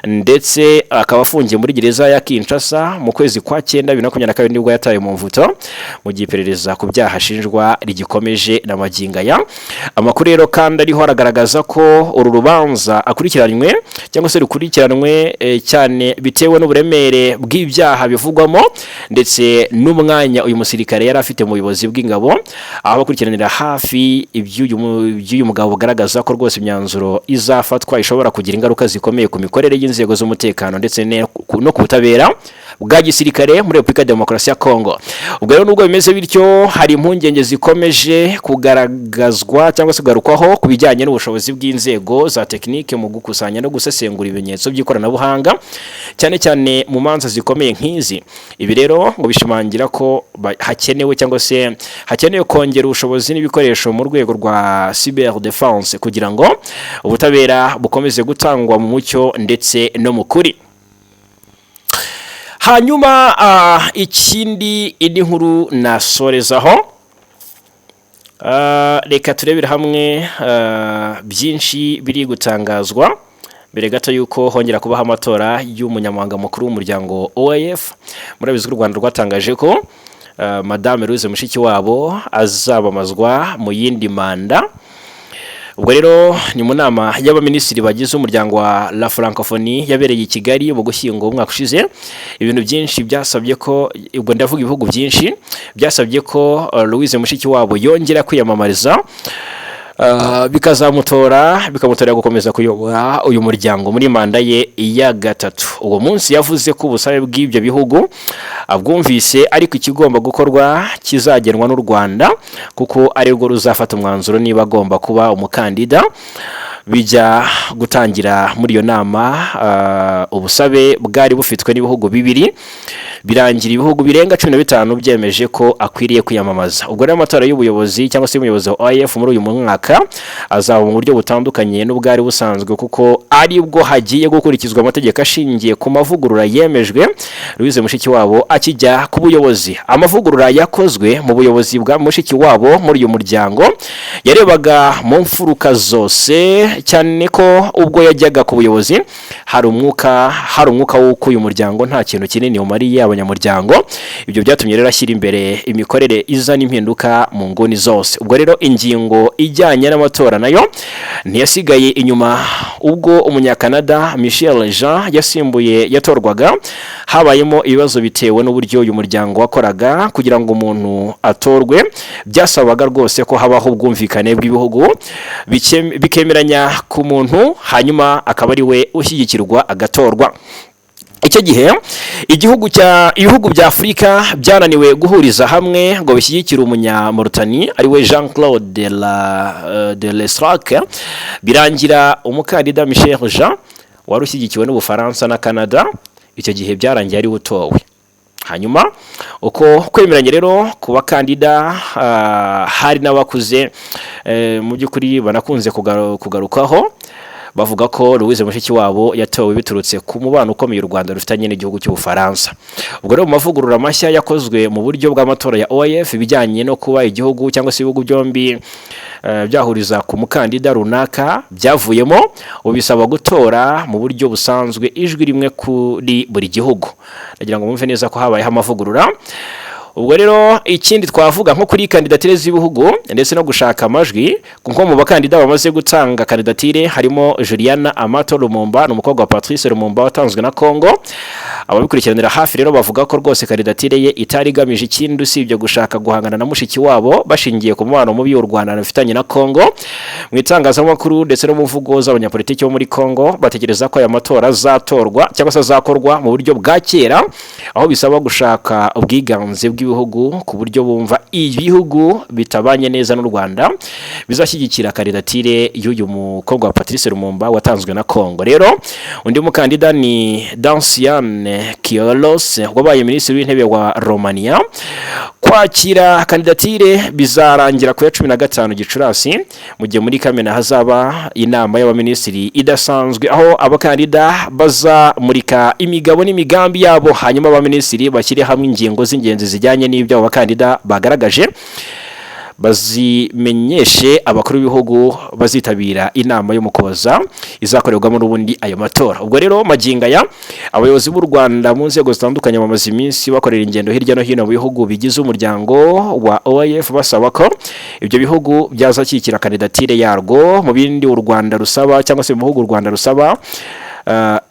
Speaker 1: ndetse akaba afungiye muri gereza ya Kinshasa mu kwezi kwa 9 2022 nibwo yataye mu mvuto, mu gihe iperereza ku byaha ashinjwa rigikomeje na magingaya. Amakuru rero kandi ariho aragaragaza ko uru rubanza akurikiranywe cyangwa se rukurikiranwe cyane bitewe n'uburemere bw'ibyaha bivugwamo ndetse n'umwanya uyu musirikare yari afite mu buyobozi bw'ingabo, aho bakurikiranira hafi iby'uyu mugabo bugaragaza ko rwose imyanzuro izafatwa ishobora kugira ingaruka zikomeye ku mikorere y'inzego z'umutekano ndetse no ku butabera bwa gisirikare muri Repubulika ya Demokarasi ya Kongo. Ubwo rero nubwo bimeze bityo, hari impungenge zikomeje kugaragazwa cyangwa se kugarukwaho ku bijyanye n'ubushobozi bw'inzego za tekinike mu gukusanya no gusesengura ibimenyetso by'ikoranabuhanga, cyane cyane mu manza zikomeye nk'izi. Ibi rero ngo bishimangira ko hakenewe kongera ubushobozi n'ibikoresho mu rwego rwa cyberdéfense kugira ngo ubutabera bukomeze gutangwa mu mucyo ndetse no mu kuri. Hanyuma indi nkuru nasorezaho, reka turebere hamwe byinshi biri gutangazwa mbere gato yuko hongera kubaho amatora y'umunyamabanga mukuru w'umuryango OIF. Murabizi ko u Rwanda rwatangaje ko Madame Louise Mushikiwabo azabamazwa mu yindi manda. Ubwo rero ni mu nama y'abaminisitiri bagize umuryango wa La Francophonie yabereye i Kigali mu Gushyingo umwaka ushize. Ibintu byinshi byasabye ko, ubwo ndavuga ibihugu byinshi byasabye ko Louise Mushikiwabo yongera kwiyamamariza bikamutorera gukomeza kuyobora uyu muryango muri manda ye ya gatatu. Uwo munsi yavuze ko ubusabe bw'ibyo bihugu abwumvise, ariko ikigomba gukorwa kizagenwa n'u Rwanda kuko ari rwo ruzafata umwanzuro niba agomba kuba umukandida. Bijya gutangira muri iyo nama, ubusabe bwari bufitwe n'ibihugu bibiri, birangira ibihugu birenga 15 byemeje ko akwiriye kwiyamamaza. Ubwo rero amatora y'ubuyobozi cyangwa se umuyobozi wa OIF muri uyu mwaka azaba mu buryo butandukanye n'ubwari busanzwe, kuko ari bwo hagiye gukurikizwa amategeko ashingiye ku mavugurura yemejwe Louise Mushikiwabo akijya ku buyobozi. Amavugurura yakozwe mu buyobozi bwa Mushikiwabo muri uyu muryango yarebaga mu mfuruka zose, cyane ko ubwo yajyaga ku buyobozi hari umwuka w'uko uyu muryango nta kintu kinini umariye abanyamuryango. Ibyo byatumye rero ashyira imbere imikorere izana impinduka mu nguni zose. Ubwo rero ingingo ijyanye n'amatora nayo ntiyasigaye inyuma. Ubwo umunyakanada Michel Jean yatorwaga, habayemo ibibazo bitewe n'uburyo uyu muryango wakoraga. Kugira ngo umuntu atorwe byasabaga rwose ko habaho ubwumvikane bw'ibihugu bikemeranya ku muntu, hanyuma akaba ari we ushyigikirwa agatorwa. Icyo gihe ibihugu bya Afurika byananiwe guhuriza hamwe ngo bishyigikire umunyamauritani ari we Jean-Claude de Lestrac. Birangira umukandida Michel Jean wari ushyigikiwe n'Ubufaransa na Canada, icyo gihe byarangiye ari utowe. Hanyuma uko kwemeranya rero ku bakandida, hari n'abakuze mu by'ukuri banakunze kugarukaho, bavuga ko Louise Mushikiwabo yatowe biturutse ku mubano ukomeye u Rwanda rufitanye n'igihugu cy'Ubufaransa. Ubwo rero mu mavugurura mashya yakozwe mu buryo bw'amatora ya OIF bijyanye no kuba igihugu cyangwa se ibihugu byombi byahuriza ku mukandida runaka, byavuyemo ubisaba gutora mu buryo busanzwe ijwi rimwe kuri buri gihugu. Nagira ngo mumve neza ko habayeho amavugurura. Ubwo rero ikindi twavuga nko kuri kandidatire z'ibihugu ndetse no gushaka amajwi, kuko mu bakandida bamaze gutanga kandidatire harimo Juliana Amato Lumumba, n'umukobwa wa Patrice Lumumba watanzwe na Congo. Ababikurikiranira hafi rero bavuga ko rwose kandidatire ye itari igamije ikindi usibye gushaka guhangana na Mushikiwabo, bashingiye ku mubano mubi u Rwanda rufitanye na Congo. Mu itangazamakuru ndetse no mu mvugo z'abanyapolitiki bo muri Congo bategereza ko aya matora azatorwa cyangwa se azakorwa mu buryo bwa kera, aho bisaba gushaka ubwiganze bw'ibihugu ku buryo bumva ibihugu bitabanye neza n'u Rwanda bizashyigikira kandidatire y'uyu mukobwa wa Patrice Lumumba watanzwe na Congo. Rero undi mukandida ni Dacian Cioloș wabaye minisitiri w'intebe wa Romania. Kwakira kandidatire bizarangira ku ya 15 Gicurasi, mu gihe muri Kamena hazaba inama y'abaminisitiri idasanzwe, aho abakandida bazamurika imigabo n'imigambi yabo, hanyuma abaminisitiri bashyire hamwe ingingo z'ingenzi zijyanye n'ibyo abakandida bagaragaje, bazimenyeshe abakuru b'ibihugu bazitabira inama yo mukoza izakorerwamo n'ubundi ayo matora. Ubwo rero maginga ya abayobozi b'u Rwanda mu nzego zitandukanye bamaze iminsi bakorera ingendo hirya no hino mu bihugu bigize umuryango wa OIF, basaba ko ibyo bihugu byazashyigikira kandidatire yarwo. Mu bindi u Rwanda rusaba cyangwa se mu bihugu u Rwanda rusaba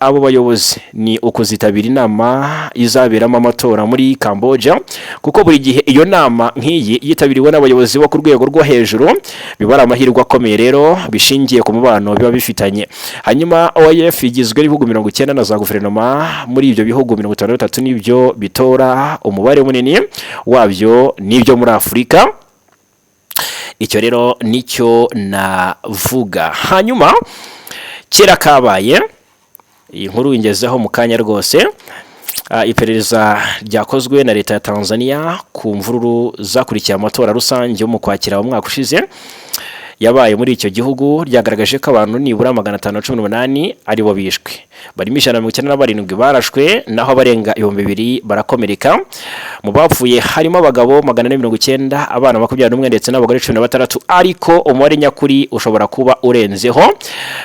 Speaker 1: abo bayobozi ni ukuzitabira inama izaberamo amatora muri Cambodia, kuko buri gihe iyo nama nk'iyi yitabiriwe n'abayobozi bo ku rwego rwo hejuru biba ari amahirwe akomeye rero bishingiye ku mubano biba bifitanye. Hanyuma OIF igizwe n'ibihugu 90 na za guverinoma muri ibyo bihugu 53 nibyo bitora umubare munini wabyo nibyo muri Afurika. Icyo rero nicyo navuga. Hanyuma kera kabaye iyi nkuru ingezeho mu kanya rwose, iperereza ryakozwe na leta ya Tanzania ku mvururu zakurikiye amatora rusange yo mu Kwakira mu mwaka ushize yabaye muri icyo gihugu, ryagaragaje ko abantu nibura 518 ari bo bishwe, barimo 197 barashwe, naho barenga 2000 barakomereka. Mu bapfuye harimo abagabo 490, abana 21 ndetse n'abagore 16, ariko umubare nyakuri ushobora kuba urenzeho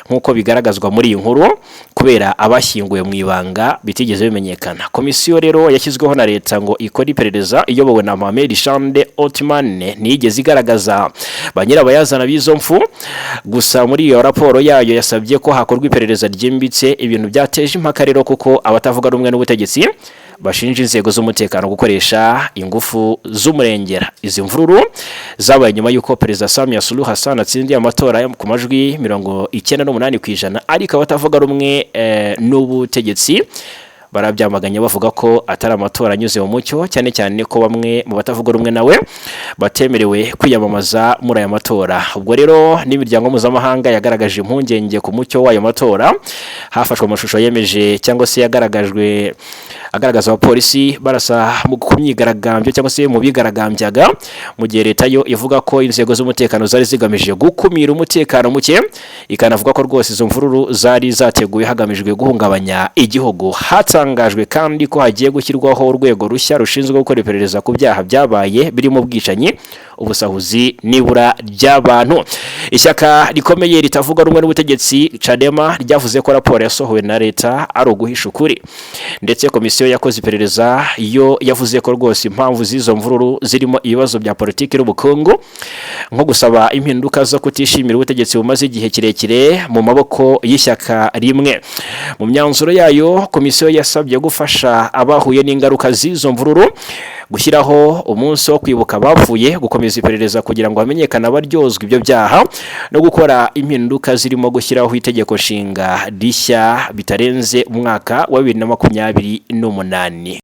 Speaker 1: nk'uko bigaragazwa muri iyi nkuru kubera abashyinguye mu ibanga bitigeze bimenyekana. Komisiyo rero yashyizweho na leta ngo ikore iperereza iyobowe na Mohamed Chande Othman nigeze igaragaza banyirabayazana bizo mfu. Gusa muri iyo raporo yayo yasabye ko hakorwa iperereza ryimbitse ibintu byateje impaka rero, kuko abatavuga rumwe n'ubutegetsi bashinja inzego z'umutekano gukoresha ingufu z'umurengera. Izi mvururu zabaye nyuma y'uko Perezida Samia Suluhu Hassan atsindiye amatora ku majwi 98%, ariko abatavuga rumwe n'ubutegetsi barabyamaganye bavuga ko atari amatora anyuze mu mucyo, cyane cyane ko bamwe mu batavuga rumwe nawe batemerewe kwiyamamaza muri aya matora. Ubwo rero n'imiryango mpuzamahanga yagaragaje impungenge ku mucyo w'ayo matora. Hafashwe amashusho yemeje cyangwa se agaragaza abapolisi barasa mu kumyigaragambyo cyangwa se mu bigaragambyaga, mu gihe leta yo ivuga ko inzego z'umutekano zari zigamije gukumira umutekano muke, ikanavuga ko rwose izo mvururu zari zateguwe hagamijwe guhungabanya igihugu. Hatangajwe kandi ko hagiye gushyirwaho urwego rushya rushinzwe gukora iperereza ku byaha byabaye birimo ubwicanyi, ubusahuzi n'ibura ry'abantu. Ishyaka rikomeye ritavuga rumwe n'ubutegetsi Chadema ryavuze ko raporo yasohowe na leta ari uguhisha ukuri, ndetse komisiyo yakoze iperereza yo yavuze ko rwose impamvu z'izo mvururu zirimo ibibazo bya politiki n'ubukungu, nko gusaba impinduka zo kutishimira ubutegetsi bumaze igihe kirekire mu maboko y'ishyaka rimwe. Mu myanzuro yayo, komisiyo yasabye gufasha abahuye n'ingaruka z'izo mvururu gushyiraho umunsi wo kwibuka abapfuye, gukomeza iperereza kugira ngo hamenyekane abaryozwa ibyo byaha, no gukora impinduka zirimo gushyiraho itegeko nshinga rishya bitarenze umwaka wa 2028.